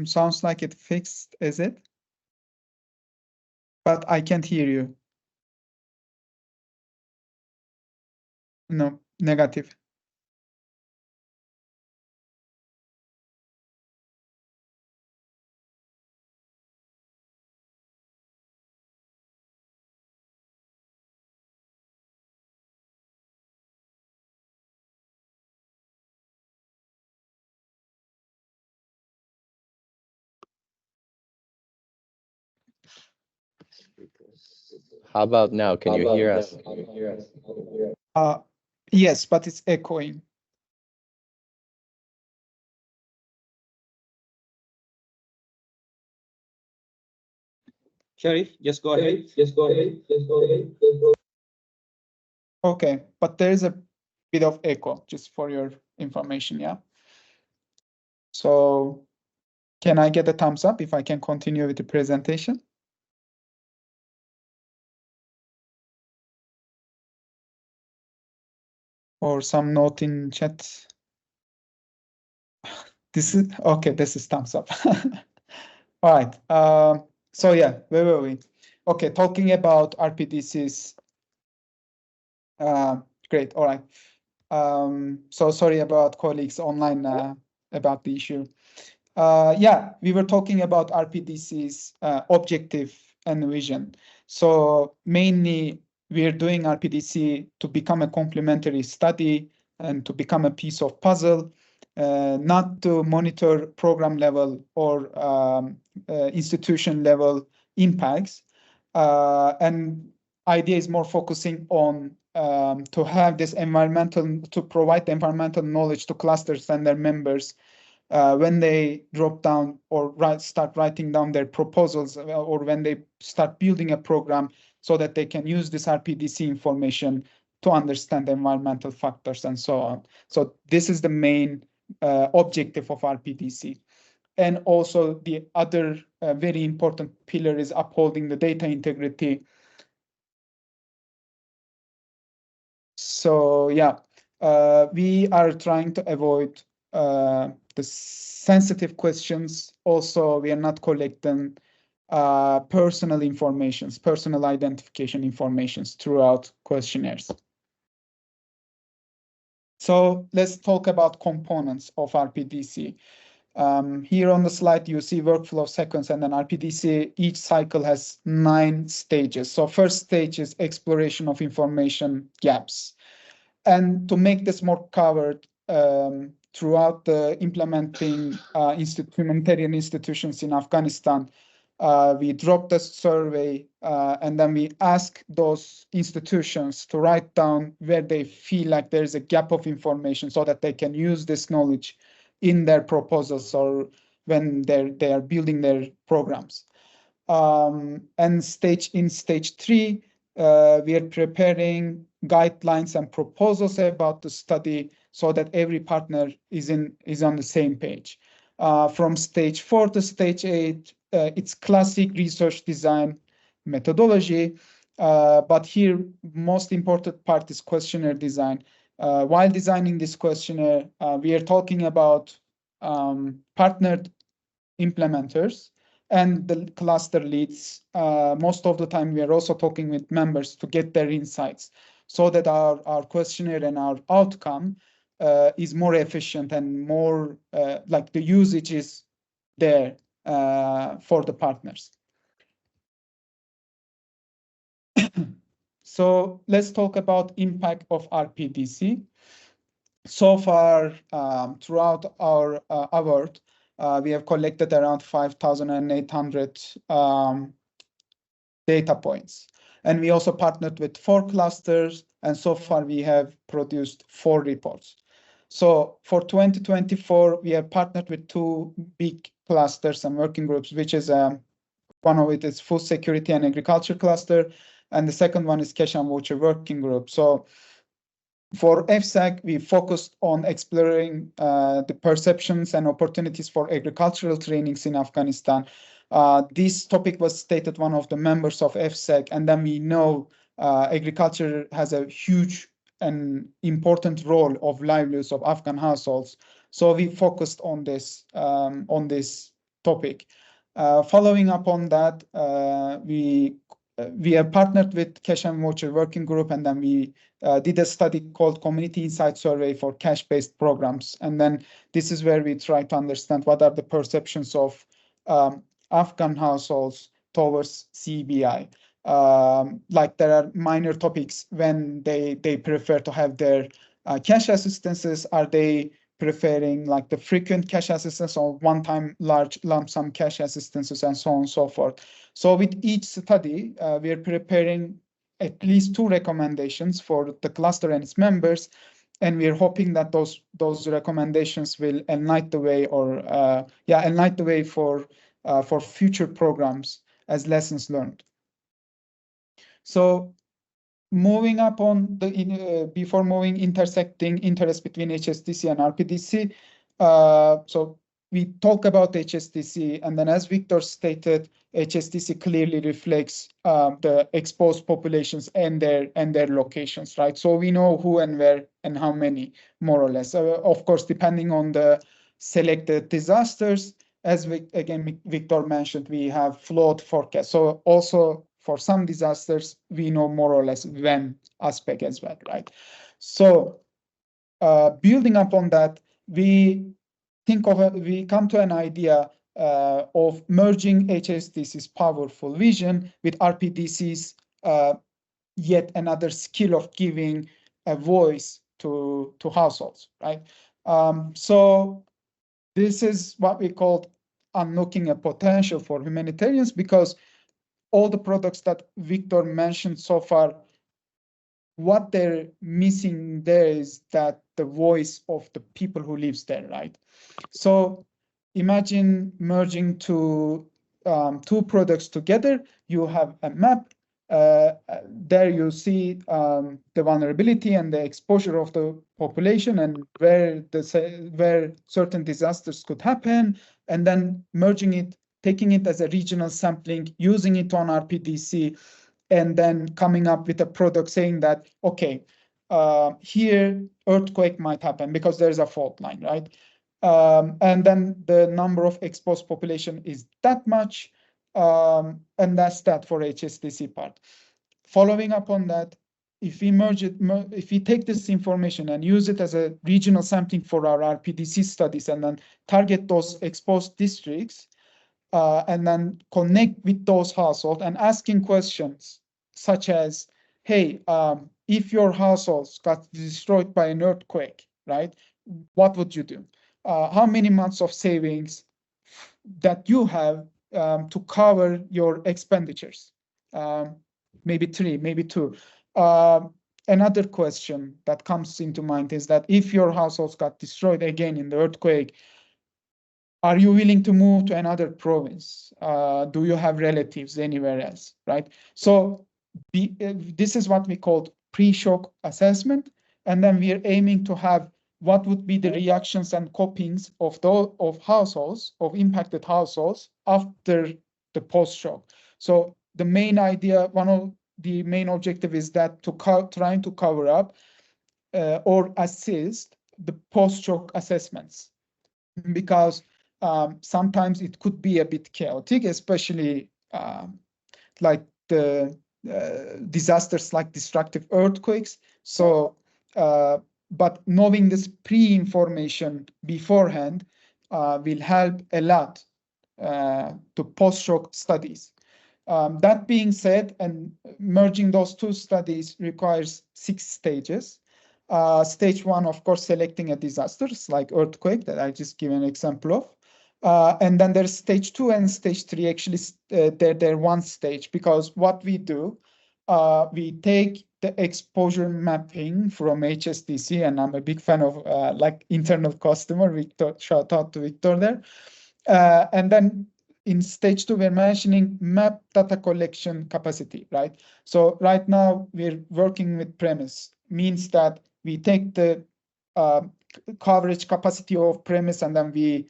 Sounds like it fixed, is it? But I can't hear you. No, negative. How about now? Can you hear us? Yes, but it's echoing. Sharif, just go ahead. Okay, but there is a bit of echo, just for your information, yeah? So can I get a thumbs up if I can continue with the presentation? Or some note in chat? This is, okay, this is thumbs up. All right, so yeah, where were we? Okay, talking about RPDCs. Great, all right. So sorry about colleagues online about the issue. Yeah, we were talking about RPDC's objective and vision. So mainly we're doing RPDC to become a complementary study and to become a piece of puzzle, not to monitor program level or institution level impacts. And idea is more focusing on to have this to provide the environmental knowledge to clusters and their members when they drop down or start writing down their proposals or when they start building a program so that they can use this RPDC information to understand environmental factors and so on. So this is the main objective of RPDC. And also the other very important pillar is upholding the data integrity. So yeah, we are trying to avoid the sensitive questions. Also, we are not collecting personal identification informations throughout questionnaires. So let's talk about components of RPDC. Here on the slide, you see workflow sequence and then RPDC. Each cycle has 9 stages. So first stage is exploration of information gaps. And to make this more covered throughout the implementing humanitarian institutions in Afghanistan, we dropped a survey and then we ask those institutions to write down where they feel like there's a gap of information so that they can use this knowledge in their proposals or when they are building their programs. And in stage 3, we are preparing guidelines and proposals about the study so that every partner is on the same page. From stage 4 to stage 8, it's classic research design methodology, but here most important part is questionnaire design. While designing this questionnaire, we are talking about partnered implementers and the cluster leads. Most of the time, we are also talking with members to get their insights so that our questionnaire and our outcome is more efficient and more like the usage is there for the partners. So let's talk about impact of RPDC. So far, throughout our award, we have collected around 5,800 data points. And we also partnered with 4 clusters, and so far we have produced 4 reports. So for 2024, we have partnered with 2 big clusters and working groups, which is one of it is food security and agriculture cluster, and the second one is cash and voucher working group. So for FSAC, we focused on exploring the perceptions and opportunities for agricultural trainings in Afghanistan. This topic was stated one of the members of FSAC, and then we know agriculture has a huge and important role of livelihoods of Afghan households. So we focused on this topic. Following up on that, we have partnered with Cash and Voucher Working Group, and then we did a study called Community Insight Survey for cash-based programs. And then this is where we try to understand what are the perceptions of Afghan households towards CBI. Like there are minor topics when they prefer to have their cash assistances. Are they preferring like the frequent cash assistance or one-time large lump sum cash assistances and so on and so forth. So with each study, we are preparing at least 2 recommendations for the cluster and its members, and we are hoping that those recommendations will enlighten the way or enlighten the way for future programs as lessons learned. So moving up on the before moving intersecting interest between HSDC and RPDC. So we talk about HSDC, and then as Victor stated, HSDC clearly reflects the exposed populations and their locations, right? So we know who and where and how many, more or less. Of course, depending on the selected disasters, as Victor mentioned, we have flawed forecasts. So also for some disasters, we know more or less when aspect as well, right? So building upon that, we come to an idea of merging HSDC's powerful vision with RPDC's yet another skill of giving a voice to households, right? So this is what we call unlocking a potential for humanitarians, because all the products that Victor mentioned so far, what they're missing there is that the voice of the people who lives there, right? So imagine merging two products together. You have a map. There you see the vulnerability and the exposure of the population and where certain disasters could happen, and then merging it, taking it as a regional sampling, using it on RPDC, and then coming up with a product saying that, okay, here earthquake might happen because there's a fault line, right? And then the number of exposed population is that much, and that's that for HSDC part. Following up on that, if we if we take this information and use it as a regional sampling for our RPDC studies and then target those exposed districts, and then connect with those households and asking questions such as, hey, if your households got destroyed by an earthquake, right, what would you do? How many months of savings that you have to cover your expenditures? Maybe 3, maybe 2. Another question that comes into mind is that if your households got destroyed again in the earthquake, are you willing to move to another province? Do you have relatives anywhere else, right? So this is what we call pre-shock assessment. And then we are aiming to have what would be the reactions and copings of households, of impacted households after the post-shock. So the main idea, one of the main objective is that trying to cover up or assist the post-shock assessments, because sometimes it could be a bit chaotic, especially like the disasters like destructive earthquakes. So, but knowing this pre-information beforehand will help a lot to post-shock studies. That being said, and merging those two studies requires 6 stages. Stage 1, of course, selecting a disasters like earthquake that I just gave an example of. And then there's stage 2 and stage 3. Actually, they're one stage, because what we do, we take the exposure mapping from HSDC, and I'm a big fan of like internal customer, Victor, shout out to Victor there. And then in stage 2, we're mentioning map data collection capacity, right? So right now we're working with premise, means that we take the coverage capacity of premise and then we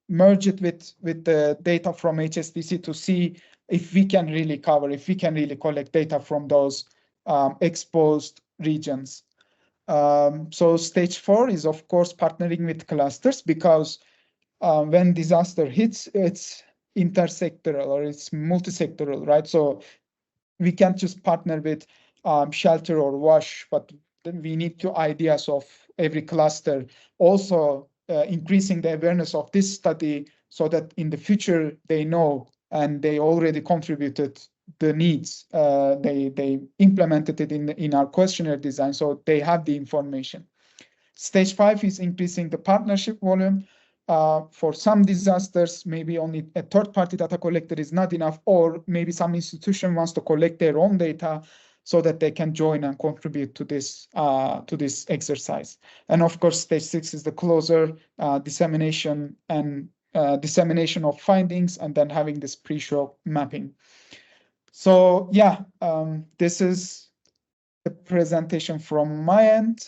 merge it with the data from HSDC to see if we can really cover, if we can really collect data from those exposed regions. So stage 4 is, of course, partnering with clusters, because when disaster hits, it's intersectoral or it's multisectoral, right? So we can't just partner with shelter or wash, but then we need to ideas of every cluster. Also, increasing the awareness of this study so that in the future they know, and they already contributed the needs. They implemented it in our questionnaire design, so they have the information. Stage 5 is increasing the partnership volume. For some disasters, maybe only a third-party data collector is not enough, or maybe some institution wants to collect their own data so that they can join and contribute to this exercise. And of course, stage 6 is the closer dissemination and dissemination of findings, and then having this pre-shock mapping. So yeah, this is the presentation from my end.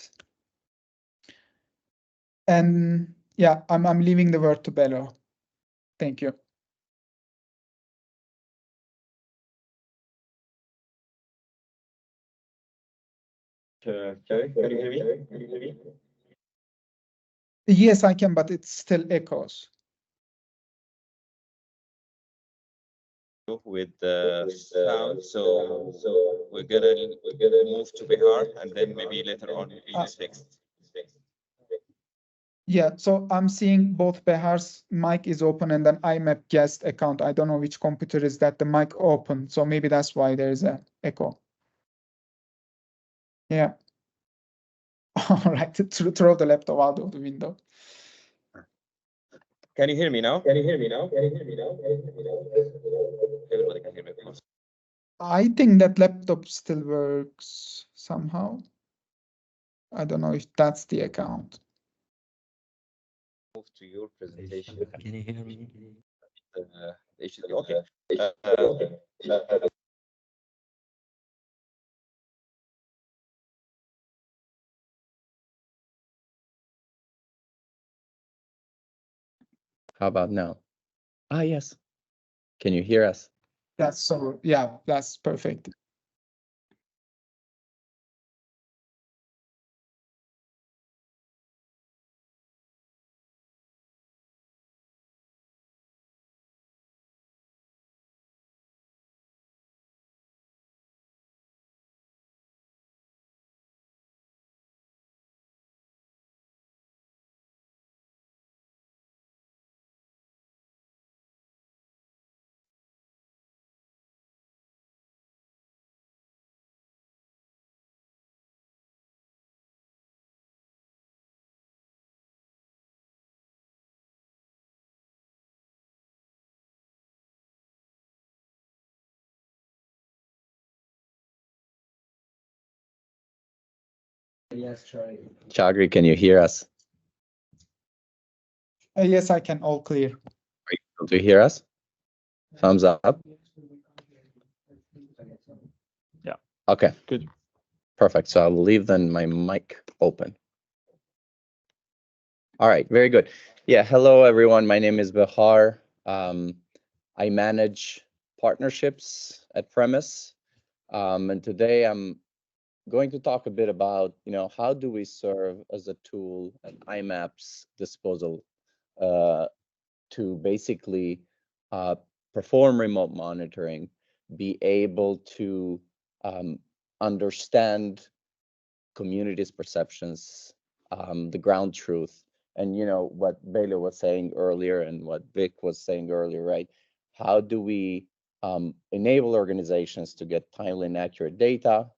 And yeah, I'm leaving the word to Bello. Thank you. Can you hear me? Yes, I can, but it still echoes. With the sound, so we're gonna move to Bihar, and then maybe later on Egypt next. Yeah, so I'm seeing both Behar's mic is open and then iMMAP guest account. I don't know which computer is that the mic open, so maybe that's why there's an echo. Yeah. All right, throw the laptop out of the window. Can you hear me now? Everybody can hear me, of course. I think that laptop still works somehow. I don't know if that's the account. Move to your presentation. Can you hear me? Okay. How about now? Ah, yes. Can you hear us? That's so, yeah, that's perfect. Chagri, can you hear us? Yes, I can. All clear. Are you able to hear us? Thumbs up. Yeah. Okay. Good. Perfect. So I'll leave then my mic open. All right. Very good. Yeah. Hello, everyone. My name is Bahar. I manage partnerships at Premise. And today I'm going to talk a bit about, how do we serve as a tool at iMMAP's disposal to basically perform remote monitoring, be able to understand communities' perceptions, the ground truth, and what Bela was saying earlier and what Vic was saying earlier, right? How do we enable organizations to get timely and accurate data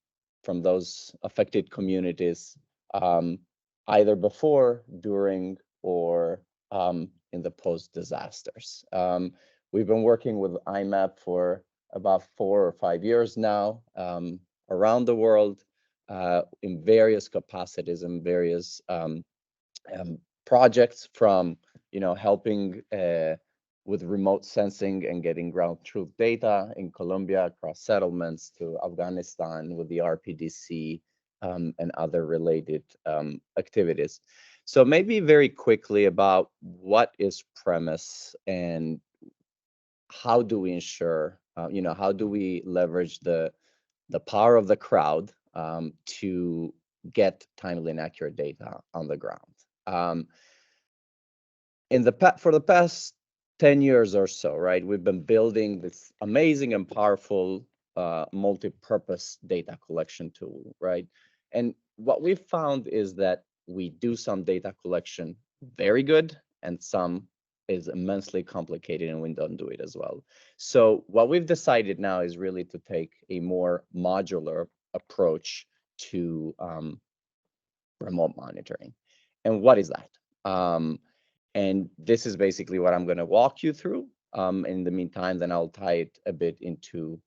from those affected communities, either before, during, or in the post-disasters? We've been working with iMMAP for about 4 or 5 years now around the world in various capacities and various projects, from helping with remote sensing and getting ground truth data in Colombia across settlements, to Afghanistan with the RPDC and other related activities. So maybe very quickly about what is Premise and how do we ensure, how do we leverage the power of the crowd to get timely and accurate data on the ground. For the past 10 years or so, right, we've been building this amazing and powerful multi-purpose data collection tool, right? And what we've found is that we do some data collection very good, and some is immensely complicated and we don't do it as well. So what we've decided now is really to take a more modular approach to remote monitoring. And what is that? And this is basically what I'm going to walk you through. In the meantime, then I'll tie it a bit into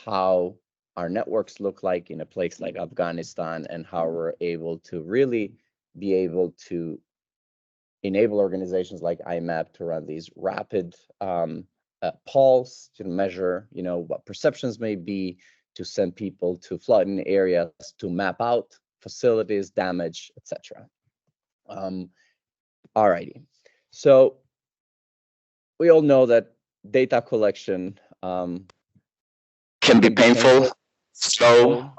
how our networks look like in a place like Afghanistan, and how we're able to really be able to enable organizations like iMMAP to run these rapid polls to measure, what perceptions may be, to send people to flooding areas, to map out facilities, damage, etc. Alrighty. So we all know that data collection can be painful, slow,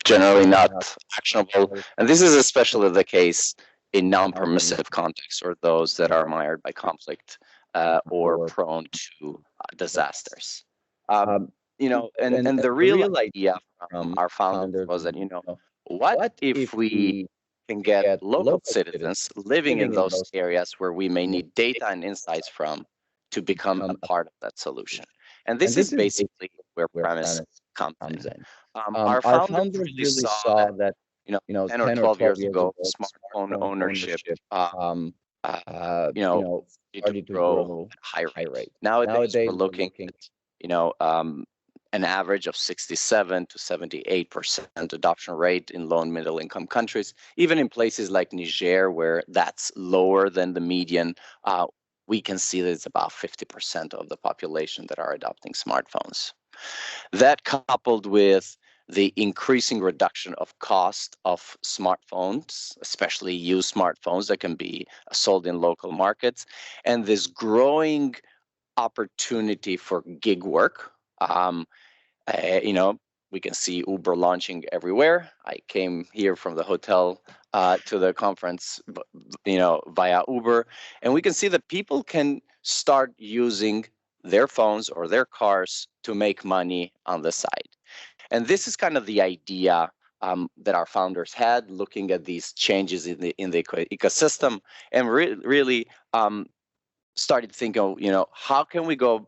generally not actionable. And this is especially the case in non-permissive contexts, or those that are mired by conflict or prone to disasters. And the real idea from our founders was that, what if we can get local citizens living in those areas where we may need data and insights from to become a part of that solution? And this is basically where Premise comes in. Our founders really saw that, 10 or 12 years ago, smartphone ownership, started to grow at a high rate. Nowadays, we're looking at, an average of 67 to 78% adoption rate in low and middle income countries. Even in places like Niger, where that's lower than the median, we can see that it's about 50% of the population that are adopting smartphones. That, coupled with the increasing reduction of cost of smartphones, especially used smartphones that can be sold in local markets, and this growing opportunity for gig work. We can see Uber launching everywhere. I came here from the hotel to the conference, via Uber, and we can see that people can start using their phones or their cars to make money on the side. And this is kind of the idea that our founders had, looking at these changes in the ecosystem, and really started thinking, how can we go,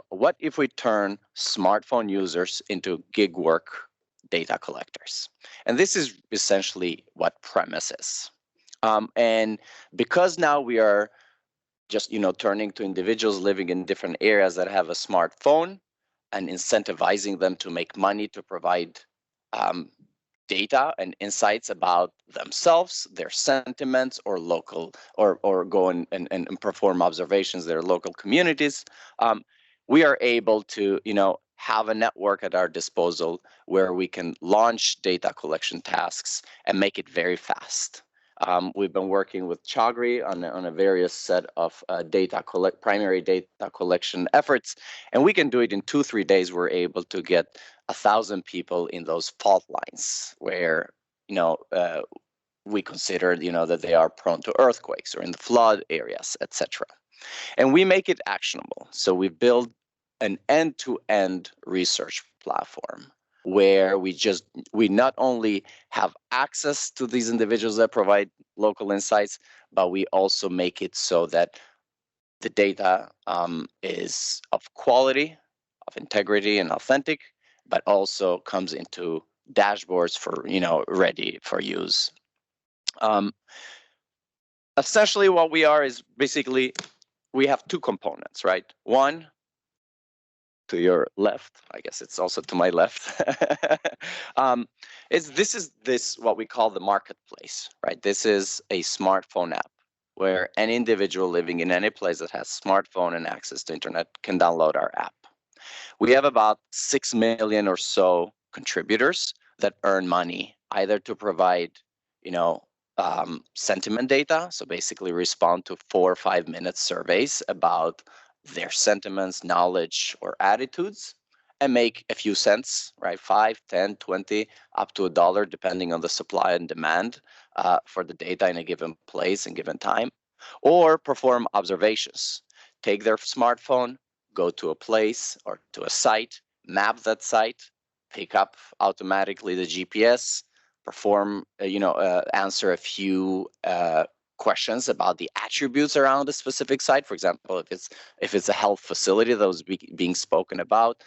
what if we turn smartphone users into gig work data collectors? And this is essentially what Premise is. And because now we are just, turning to individuals living in different areas that have a smartphone and incentivizing them to make money to provide data and insights about themselves, their sentiments, or local, or go and perform observations, their local communities, we are able to, have a network at our disposal where we can launch data collection tasks and make it very fast. We've been working with Chagri on a various set of primary data collection efforts, and we can do it in 2-3 days. We're able to get 1,000 people in those fault lines where we consider that they are prone to earthquakes or in the flood areas, etc. And we make it actionable. So we build an end-to-end research platform where we not only have access to these individuals that provide local insights, but we also make it so that the data is of quality, of integrity, and authentic, but also comes into dashboards for ready for use. Essentially, what we are is basically we have two components, right? One, to your left, I guess it's also to my left, is what we call the marketplace, right? This is a smartphone app where any individual living in any place that has smartphone and access to internet can download our app. We have about 6 million or so contributors that earn money either to provide, sentiment data, so basically respond to 4 or 5 minute surveys about their sentiments, knowledge, or attitudes, and make a few cents, right? 5, 10, 20, up to $1, depending on the supply and demand for the data in a given place and given time, or perform observations. Take their smartphone, go to a place or to a site, map that site, pick up automatically the GPS, perform, answer a few questions about the attributes around a specific site. For example, if it's a health facility that was being spoken about,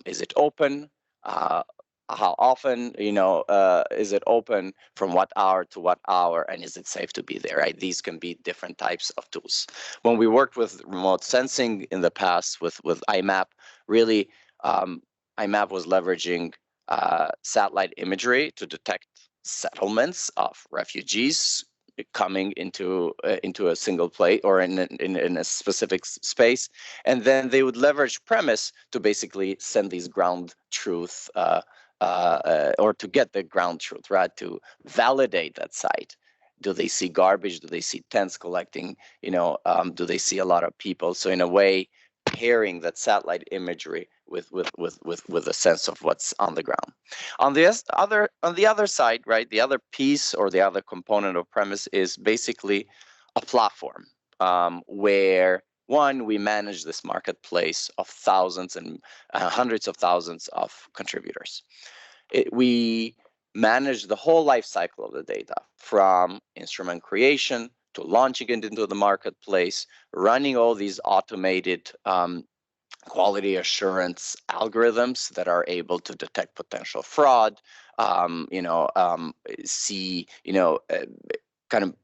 is it open? How often, is it open, from what hour to what hour, and is it safe to be there, right? These can be different types of tools. When we worked with remote sensing in the past with iMMAP, really, iMMAP was leveraging satellite imagery to detect settlements of refugees coming into a single place or in a specific space, and then they would leverage premise to basically send these ground truth or to get the ground truth, right? To validate that site. Do they see garbage? Do they see tents collecting? Do they see a lot of people? So in a way, pairing that satellite imagery with a sense of what's on the ground. On the other side, right, the other piece or the other component of premise is basically a platform where we manage this marketplace of thousands and hundreds of thousands of contributors. We manage the whole life cycle of the data, from instrument creation to launching it into the marketplace, running all these automated quality assurance algorithms that are able to detect potential fraud, see, kind of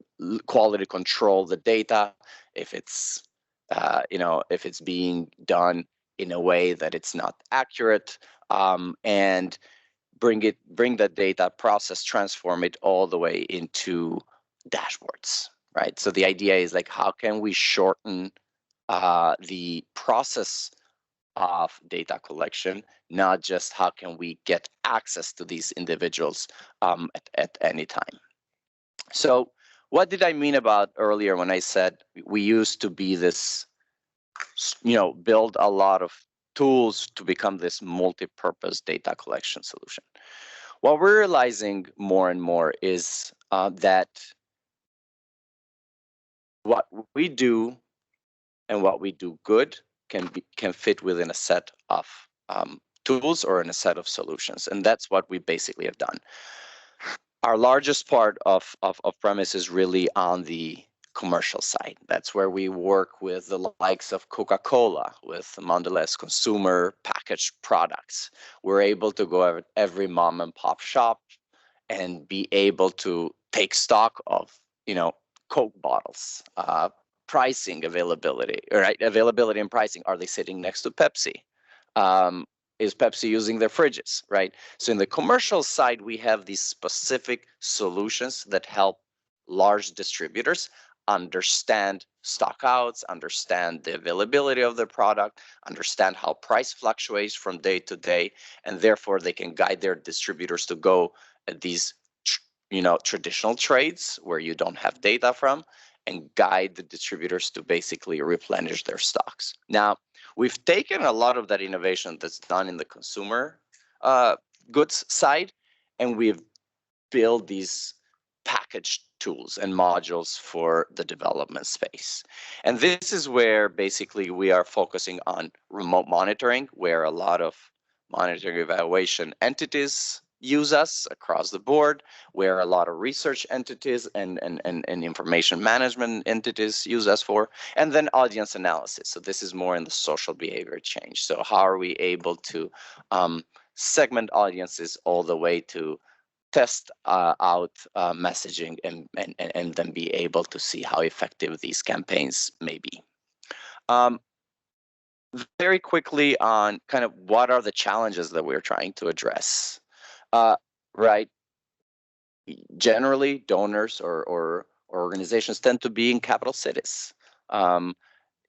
quality control the data if it's, if it's being done in a way that it's not accurate, and bring that data, transform it all the way into dashboards, right? So the idea is like, how can we shorten the process of data collection, not just how can we get access to these individuals at any time. So what did I mean about earlier when I said we used to be this, build a lot of tools to become this multi-purpose data collection solution? What we're realizing more and more is that what we do and what we do good can fit within a set of tools or in a set of solutions, and that's what we basically have done. Our largest part of premise is really on the commercial side. That's where we work with the likes of Coca-Cola, with Mondelez consumer packaged products. We're able to go at every mom and pop shop and be able to take stock of, Coke bottles, pricing availability, right? Availability and pricing. Are they sitting next to Pepsi? is Pepsi using their fridges, right? So in the commercial side, we have these specific solutions that help large distributors understand stockouts, understand the availability of the product, understand how price fluctuates from day to day, and therefore they can guide their distributors to go at these traditional trades where you don't have data from, and guide the distributors to basically replenish their stocks. Now, we've taken a lot of that innovation that's done in the consumer goods side, and we've built these packaged tools and modules for the development space. And this is where basically we are focusing on remote monitoring, where a lot of monitoring evaluation entities use us across the board, where a lot of research entities and information management entities use us for, and then audience analysis. So this is more in the social behavior change. So how are we able to segment audiences all the way to test out messaging and then be able to see how effective these campaigns may be. Very quickly on kind of what are the challenges that we're trying to address, right? Generally, donors or organizations tend to be in capital cities,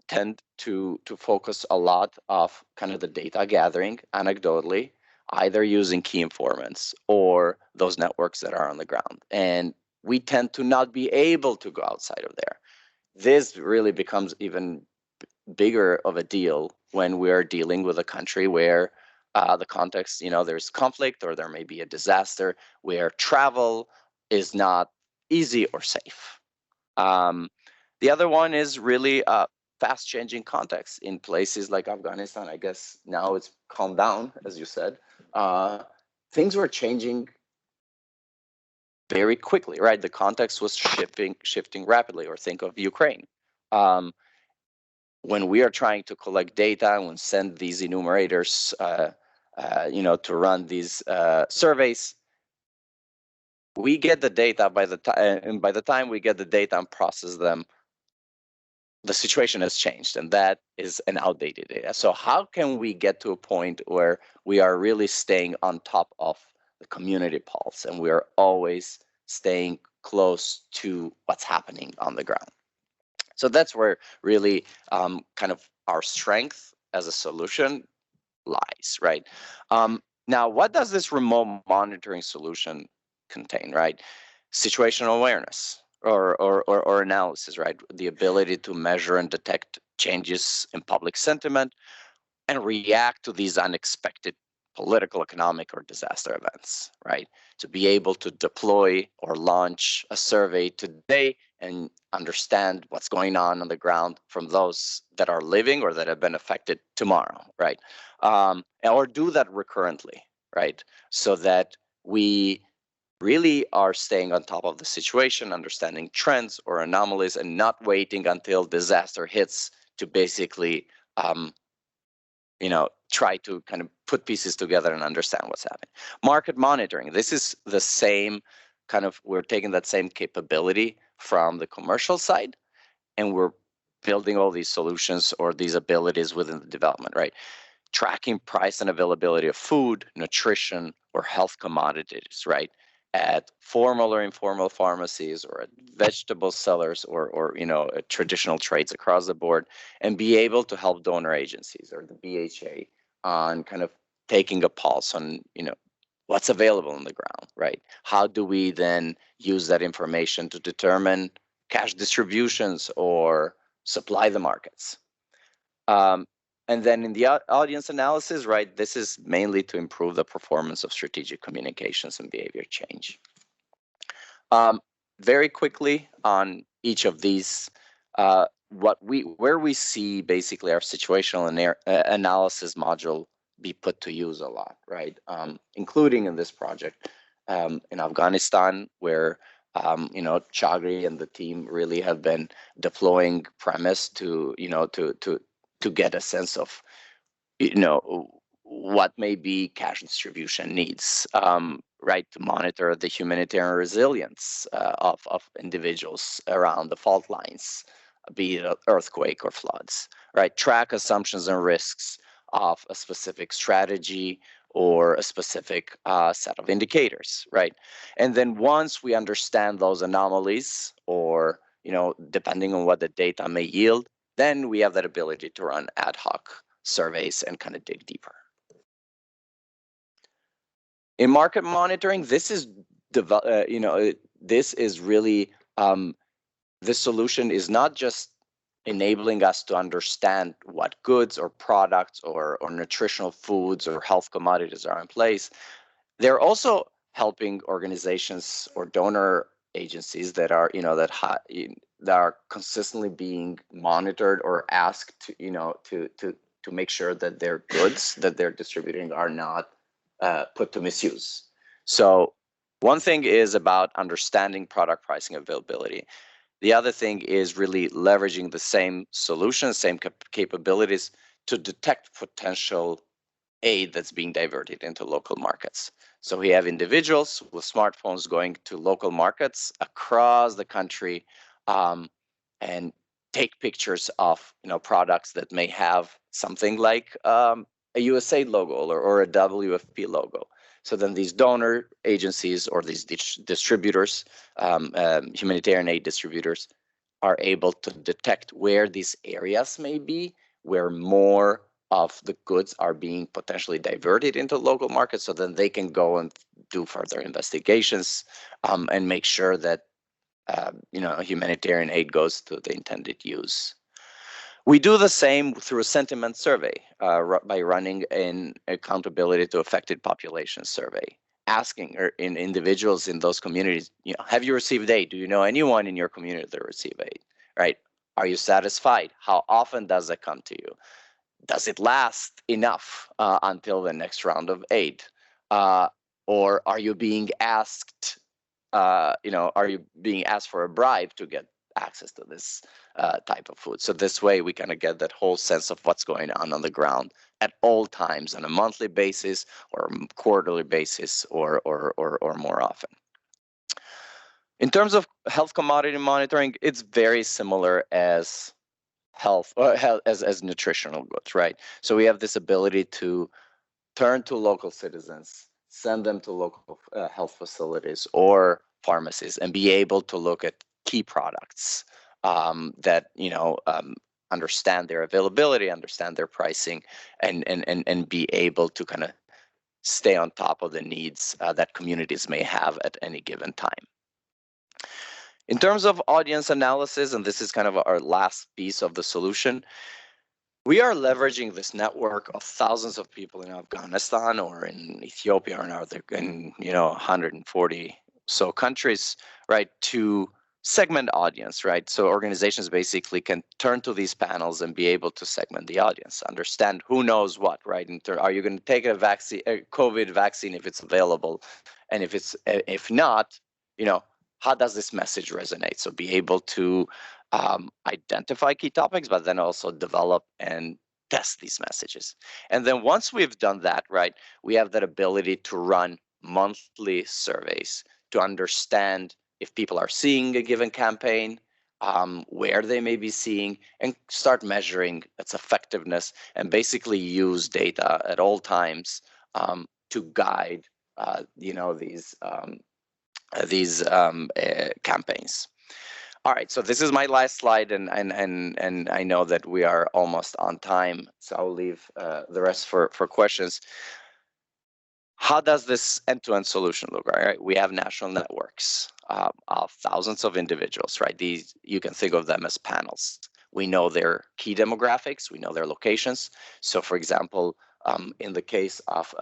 tend to focus a lot of kind of the data gathering anecdotally, either using key informants or those networks that are on the ground. And we tend to not be able to go outside of there. This really becomes even bigger of a deal when we are dealing with a country where the context, there's conflict or there may be a disaster where travel is not easy or safe. The other one is really fast changing context in places like Afghanistan. I guess now it's calmed down, as you said. Things were changing very quickly, right? The context was shifting rapidly. Or think of Ukraine. When we are trying to collect data and send these enumerators, to run these surveys, we get the data by the time we get the data and process them, the situation has changed, and that is an outdated data. So how can we get to a point where we are really staying on top of the community pulse and we are always staying close to what's happening on the ground? So that's where really kind of our strength as a solution lies, right? Now, what does this remote monitoring solution contain, right? Situational awareness or analysis, right? The ability to measure and detect changes in public sentiment and react to these unexpected political, economic, or disaster events, right? To be able to deploy or launch a survey today and understand what's going on the ground from those that are living or that have been affected tomorrow, right? Or do that recurrently, right? So that we really are staying on top of the situation, understanding trends or anomalies, and not waiting until disaster hits to basically try to kind of put pieces together and understand what's happening. Market monitoring, this is the same kind of, we're taking that same capability from the commercial side, and we're building all these solutions or these abilities within the development, right? Tracking price and availability of food, nutrition, or health commodities, right? At formal or informal pharmacies or at vegetable sellers or traditional trades across the board, and be able to help donor agencies or the BHA on kind of taking a pulse on what's available on the ground, right? How do we then use that information to determine cash distributions or supply the markets? And then in the audience analysis, right, this is mainly to improve the performance of strategic communications and behavior change. Very quickly on each of these, where we see basically our situational analysis module be put to use a lot, right? Including in this project in Afghanistan, where Chagri and the team really have been deploying premise to get a sense of what may be cash distribution needs, right, to monitor the humanitarian resilience of individuals around the fault lines, be it earthquake or floods, right? Track assumptions and risks of a specific strategy or a specific set of indicators, right? And then once we understand those anomalies, or depending on what the data may yield, then we have that ability to run ad hoc surveys and kind of dig deeper. In market monitoring, this is this is really this solution is not just enabling us to understand what goods or products or nutritional foods or health commodities are in place. They're also helping organizations or donor agencies that are that are consistently being monitored or asked to make sure that their goods that they're distributing are not put to misuse. So one thing is about understanding product pricing availability. The other thing is really leveraging the same solutions, same capabilities to detect potential aid that's being diverted into local markets. So we have individuals with smartphones going to local markets across the country and take pictures of products that may have something like a USAID logo or a WFP logo. So then these donor agencies or these distributors, humanitarian aid distributors, are able to detect where these areas may be, where more of the goods are being potentially diverted into local markets, so then they can go and do further investigations and make sure that humanitarian aid goes to the intended use. We do the same through a sentiment survey by running an accountability to affected population survey, asking individuals in those communities, have you received aid? Do you know anyone in your community that received aid? Right? Are you satisfied? How often does it come to you? Does it last enough until the next round of aid? Or are you being asked? Are you being asked for a bribe to get access to this type of food? So this way we kind of get that whole sense of what's going on the ground at all times on a monthly basis or quarterly basis or more often. In terms of health commodity monitoring, it's very similar as as nutritional goods, right? So we have this ability to turn to local citizens, send them to local health facilities or pharmacies, and be able to look at key products that understand their availability, understand their pricing, and be able to kind of stay on top of the needs that communities may have at any given time. In terms of audience analysis, and this is kind of our last piece of the solution, we are leveraging this network of thousands of people in Afghanistan or in Ethiopia or in 140 so countries, right, to segment audience, right? So organizations basically can turn to these panels and be able to segment the audience, understand who knows what, right? Are you going to take a vaccine, a COVID vaccine if it's available, and if not, how does this message resonate? So be able to identify key topics, but then also develop and test these messages. And then once we've done that, right, we have that ability to run monthly surveys to understand if people are seeing a given campaign, where they may be seeing, and start measuring its effectiveness and basically use data at all times to guide these campaigns. All right, so this is my last slide, and I know that we are almost on time, so I'll leave the rest for questions. How does this end-to-end solution look? Right, we have national networks of thousands of individuals. Right, these you can think of them as panels. We know their key demographics, we know their locations. So, for example, in the case of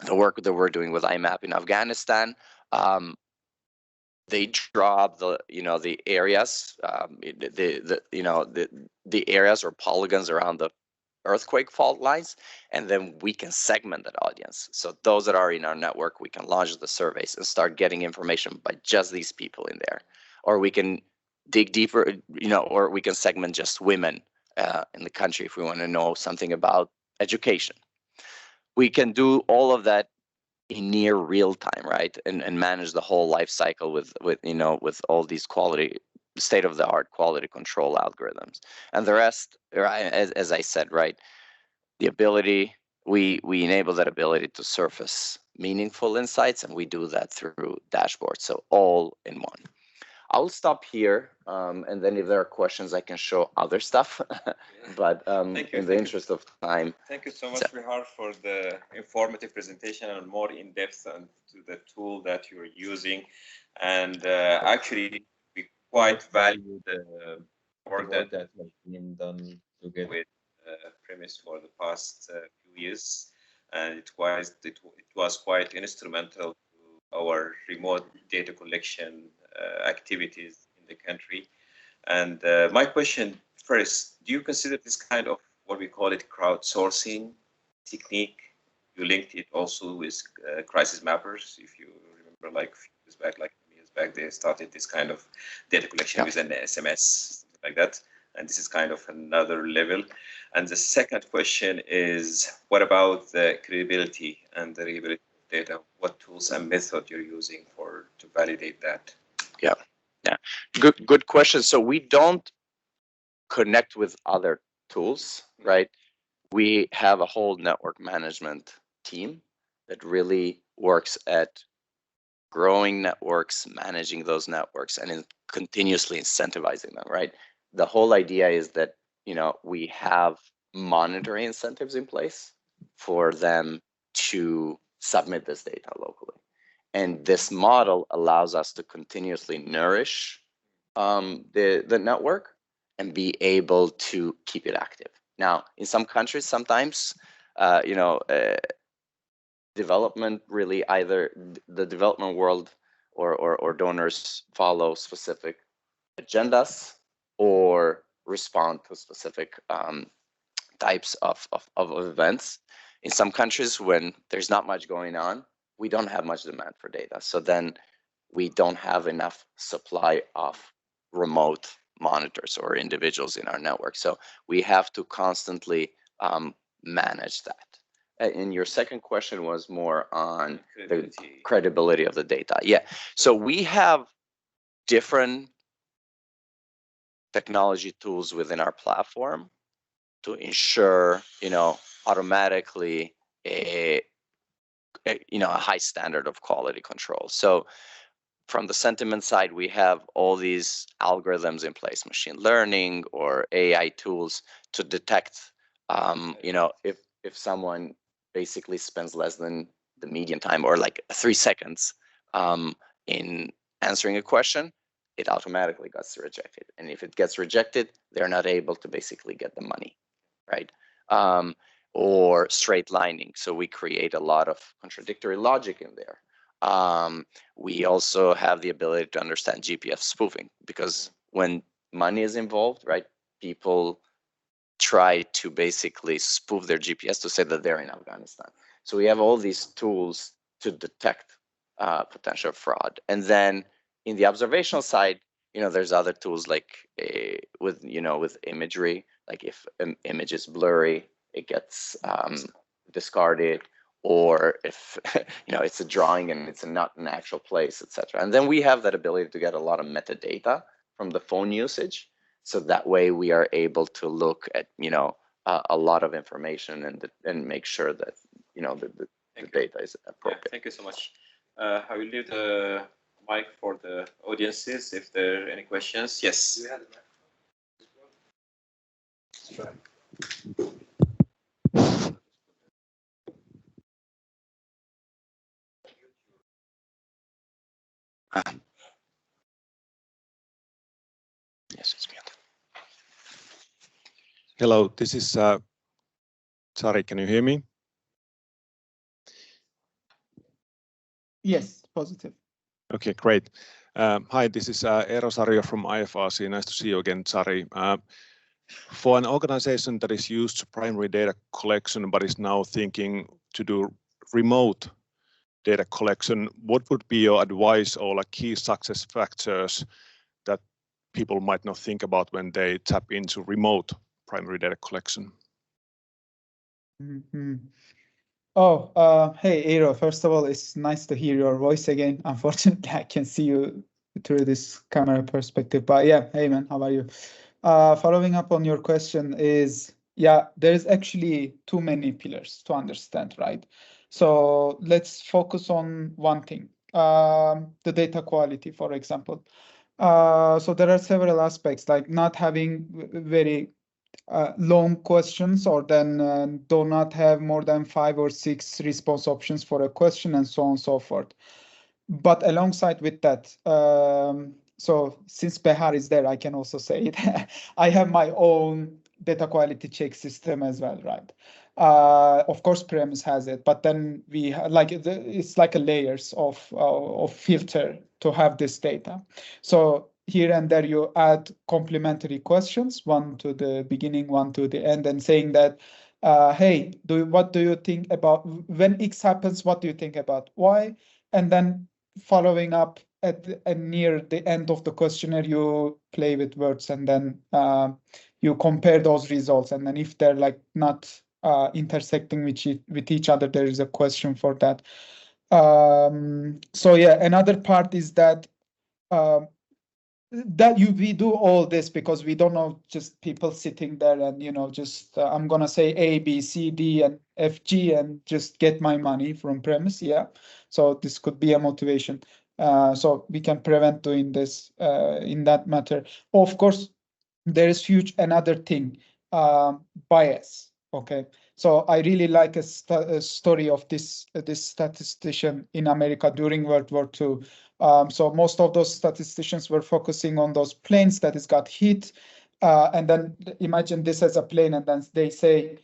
the work that we're doing with iMMAP in Afghanistan, they draw up the areas, the areas or polygons around the earthquake fault lines, and then we can segment that audience. So those that are in our network, we can launch the surveys and start getting information by just these people in there, or we can dig deeper, or we can segment just women in the country if we want to know something about education. We can do all of that in near real time, right, and manage the whole life cycle with all these state-of-the-art quality control algorithms. And the rest, right, as I said, right, the ability, we enable that ability to surface meaningful insights, and we do that through dashboards, so all in one. I'll stop here, and then if there are questions, I can show other stuff. But in the interest of time. Thank you so much, Rihar, for the informative presentation and more in-depth to the tool that you're using. And actually, we quite value the work that has been done together with Premise for the past few years. And it was quite instrumental to our remote data collection activities in the country. And my question first, do you consider this kind of what we call it crowdsourcing technique? You linked it also with crisis mappers. If you remember, like a few years back, they started this kind of data collection with an SMS, something like that. And this is kind of another level. And the second question is, what about the credibility and the reliability of data? What tools and method you're using to validate that? Yeah, good question. So we don't connect with other tools, right? We have a whole network management team that really works at growing networks, managing those networks, and continuously incentivizing them, right? The whole idea is that, we have monitoring incentives in place for them to submit this data locally. And this model allows us to continuously nourish the network and be able to keep it active. Now, in some countries, sometimes, development really either the development world or donors follow specific agendas or respond to specific types of events. In some countries, when there's not much going on, we don't have much demand for data. So then we don't have enough supply of remote monitors or individuals in our network. So we have to constantly manage that. And your second question was more on the credibility of the data. Yeah, so we have different technology tools within our platform to ensure, automatically a high standard of quality control. So from the sentiment side, we have all these algorithms in place, machine learning or AI tools to detect, if someone basically spends less than the median time or like 3 seconds in answering a question, it automatically gets rejected. And if it gets rejected, they're not able to basically get the money, right? Or straight lining. So we create a lot of contradictory logic in there. We also have the ability to understand GPS spoofing, because when money is involved, right, people try to basically spoof their GPS to say that they're in Afghanistan. So we have all these tools to detect potential fraud. And then in the observational side, there's other tools like with imagery, like if an image is blurry, it gets discarded, or if it's a drawing and it's not an actual place, etc. And then we have that ability to get a lot of metadata from the phone usage, so that way we are able to look at a lot of information and make sure that the data is appropriate. Yeah, thank you so much. I will leave the mic for the audiences if there are any questions. Yes. Yes, it's me. Hello, this is Sari. Can you hear me? Yes, positive. Okay, great. Hi, this is Eero Sario from IFRC. Nice to see you again, Sari. For an organization that is used to primary data collection but is now thinking to do remote data collection, what would be your advice or like key success factors that people might not think about when they tap into remote primary data collection? Mm-hmm. Hey, Eero, first of all, it's nice to hear your voice again. Unfortunately, I can see you through this camera perspective, but yeah, hey man, how are you? Following up on your question is, yeah, there's actually too many pillars to understand, right? So let's focus on one thing, the data quality, for example. So there are several aspects, like not having very long questions, or then do not have more than 5 or 6 response options for a question, and so on and so forth. But alongside with that, so since Behar is there, I can also say it. I have my own data quality check system as well, right? Of course, Premise has it, but then we like it's like a layers of filter to have this data. So here and there you add complementary questions, one to the beginning, one to the end, and saying that, hey, what do you think about when X happens? What do you think about Y? And then following up near the end of the questionnaire, you play with words, and then you compare those results. And then if they're like not intersecting with each other, there is a question for that. So yeah, another part is that we do all this because we don't know just people sitting there and just I'm gonna say A, B, C, D, and F, G and just get my money from Premise. Yeah, so this could be a motivation. So we can prevent doing this in that matter. Of course, there is huge another thing, bias. Okay, so I really like a story of this statistician in America during World War II. So most of those statisticians were focusing on those planes that has got hit. And then imagine this as a plane, and then they say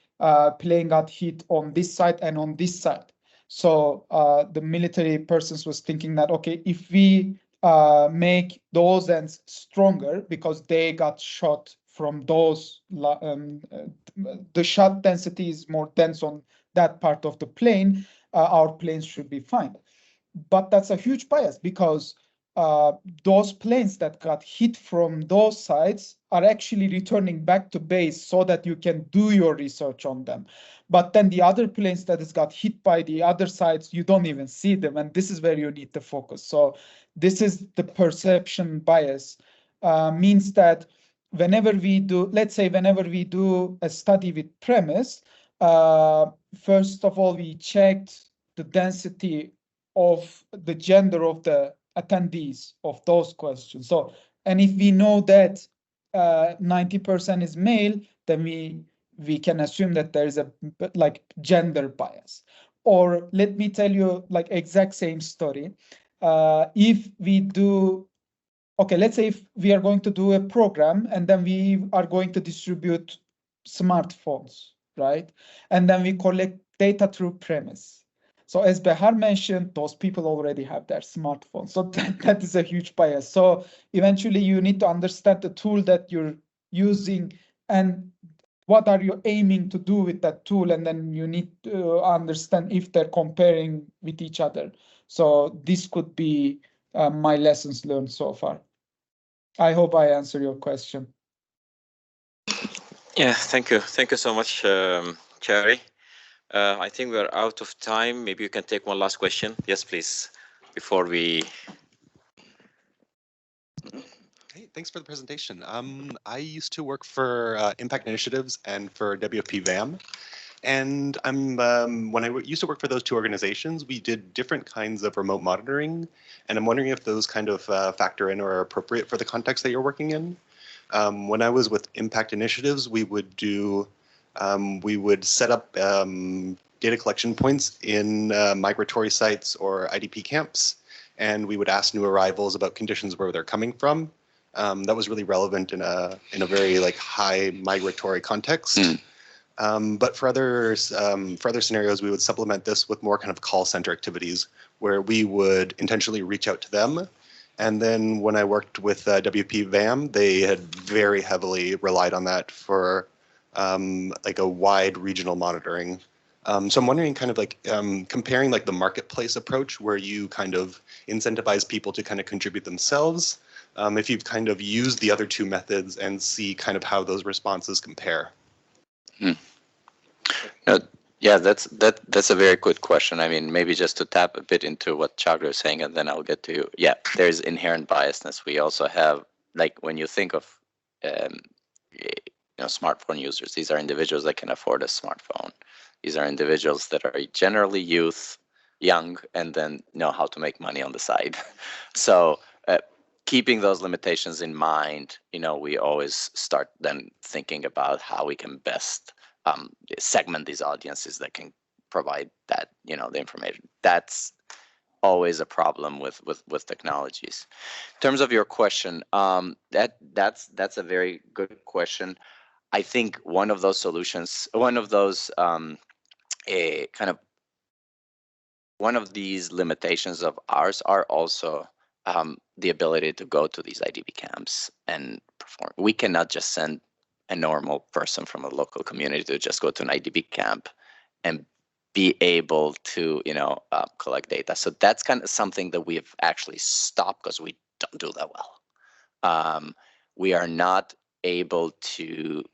plane got hit on this side and on this side. So the military persons was thinking that, okay, if we make those ends stronger because they got shot from those, the shot density is more dense on that part of the plane, our planes should be fine. But that's a huge bias because those planes that got hit from those sides are actually returning back to base so that you can do your research on them. But then the other planes that has got hit by the other sides, you don't even see them. And this is where you need to focus. So this is the perception bias, means that whenever we do, let's say, whenever we do a study with Premise, first of all, we checked the density of the gender of the attendees of those questions. So, and if we know that 90% is male, then we can assume that there is a like gender bias. Or let me tell you like exact same story. If we do, okay, let's say if we are going to do a program and then we are going to distribute smartphones, right? And then we collect data through Premise. So as Behar mentioned, those people already have their smartphones. So that is a huge bias. So eventually you need to understand the tool that you're using and what are you aiming to do with that tool. And then you need to understand if they're comparing with each other. So this could be my lessons learned so far. I hope I answer your question. Yeah, thank you. Thank you so much, Cherry. I think we're out of time. Maybe you can take one last question. Yes, please, before we... Hey, thanks for the presentation. I used to work for Impact Initiatives and for WFP VAM. And when I used to work for those two organizations, we did different kinds of remote monitoring. And I'm wondering if those kind of factor in or are appropriate for the context that you're working in. When I was with Impact Initiatives, we would do, we would set up data collection points in migratory sites or IDP camps. And we would ask new arrivals about conditions where they're coming from. That was really relevant in a very like high migratory context. But for other scenarios, we would supplement this with more kind of call center activities where we would intentionally reach out to them. And then when I worked with WP VAM, they had very heavily relied on that for like a wide regional monitoring. So I'm wondering kind of like comparing like the marketplace approach where you kind of incentivize people to kind of contribute themselves, if you've kind of used the other two methods and see kind of how those responses compare. Yeah, that's a very good question. I mean, maybe just to tap a bit into what Chagru is saying, and then I'll get to you. Yeah, there's inherent biasness. We also have, like, when you think of smartphone users. These are individuals that can afford a smartphone. These are individuals that are generally young, and then know how to make money on the side. So keeping those limitations in mind, we always start then thinking about how we can best segment these audiences that can provide that, the information. That's always a problem with technologies. In terms of your question, that's a very good question. I think one of those solutions, one of these limitations of ours are also the ability to go to these IDP camps and perform. We cannot just send a normal person from a local community to just go to an IDP camp and be able to, collect data. So that's kind of something that we've actually stopped because we don't do that well. We are not able to,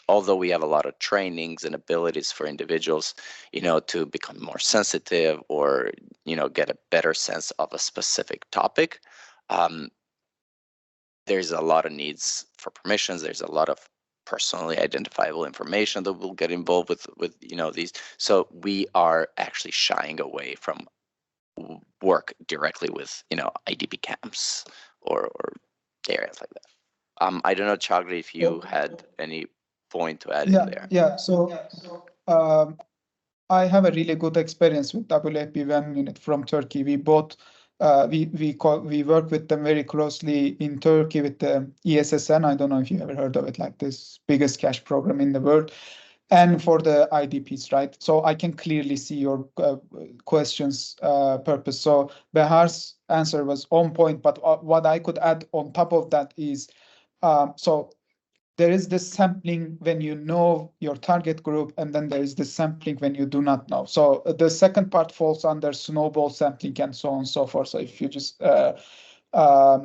although we have a lot of trainings and abilities for individuals, to become more sensitive or, get a better sense of a specific topic. There's a lot of needs for permissions. There's a lot of personally identifiable information that will get involved with these. So we are actually shying away from work directly with IDP camps or areas like that. I don't know, Chagri, if you had any point to add in there. Yeah. So I have a really good experience with WFP1 from Turkey. We both we work with them very closely in Turkey with the ESSN. I don't know if you ever heard of it, like this biggest cash program in the world, and for the IDPs, right? So I can clearly see your question's purpose. So Behar's answer was on point, but what I could add on top of that is, so there is this sampling when you know your target group, and then there is the sampling when you do not know. So the second part falls under snowball sampling and so on and so forth. So if you just,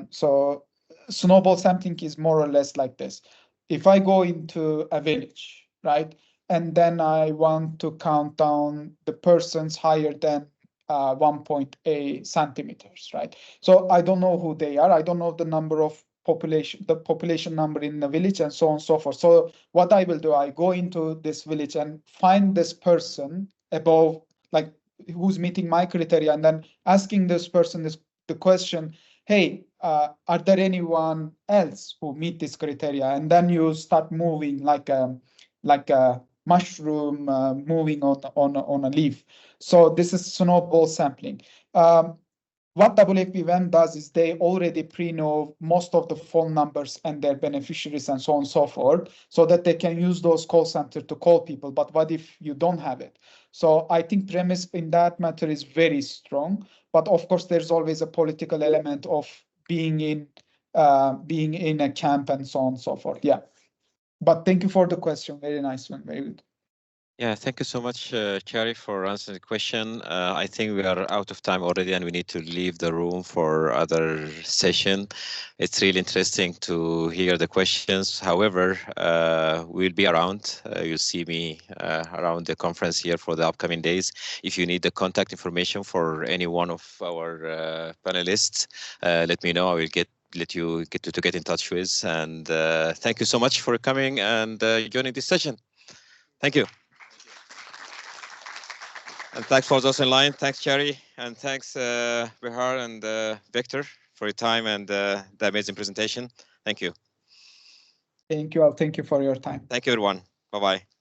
so snowball sampling is more or less like this. If I go into a village, right, and then I want to count down the persons higher than 1.8 centimeters, right? So I don't know who they are. I don't know the number of the population number in the village and so on and so forth. So what I will do, I go into this village and find this person above, like who's meeting my criteria, and then asking this person the question, hey, are there anyone else who meet this criteria? And then you start moving like a mushroom moving on a leaf. So this is snowball sampling. What WFP1 does is they already pre-know most of the phone numbers and their beneficiaries and so on and so forth, so that they can use those call centers to call people. But what if you don't have it? So I think premise in that matter is very strong. But of course, there's always a political element of being in a camp and so on and so forth. Yeah. But thank you for the question. Very nice one. Very good. Yeah, thank you so much, Chari, for answering the question. I think we are out of time already, and we need to leave the room for other session. It's really interesting to hear the questions. However, we'll be around. You'll see me around the conference here for the upcoming days. If you need the contact information for any one of our panelists, let me know. I will let you get in touch with. And thank you so much for coming and joining this session. Thank you. And thanks for those online. Thanks, Chari. And thanks, Behar and Victor, for your time and the amazing presentation. Thank you. Thank you all. Thank you for your time. Thank you, everyone. Bye-bye.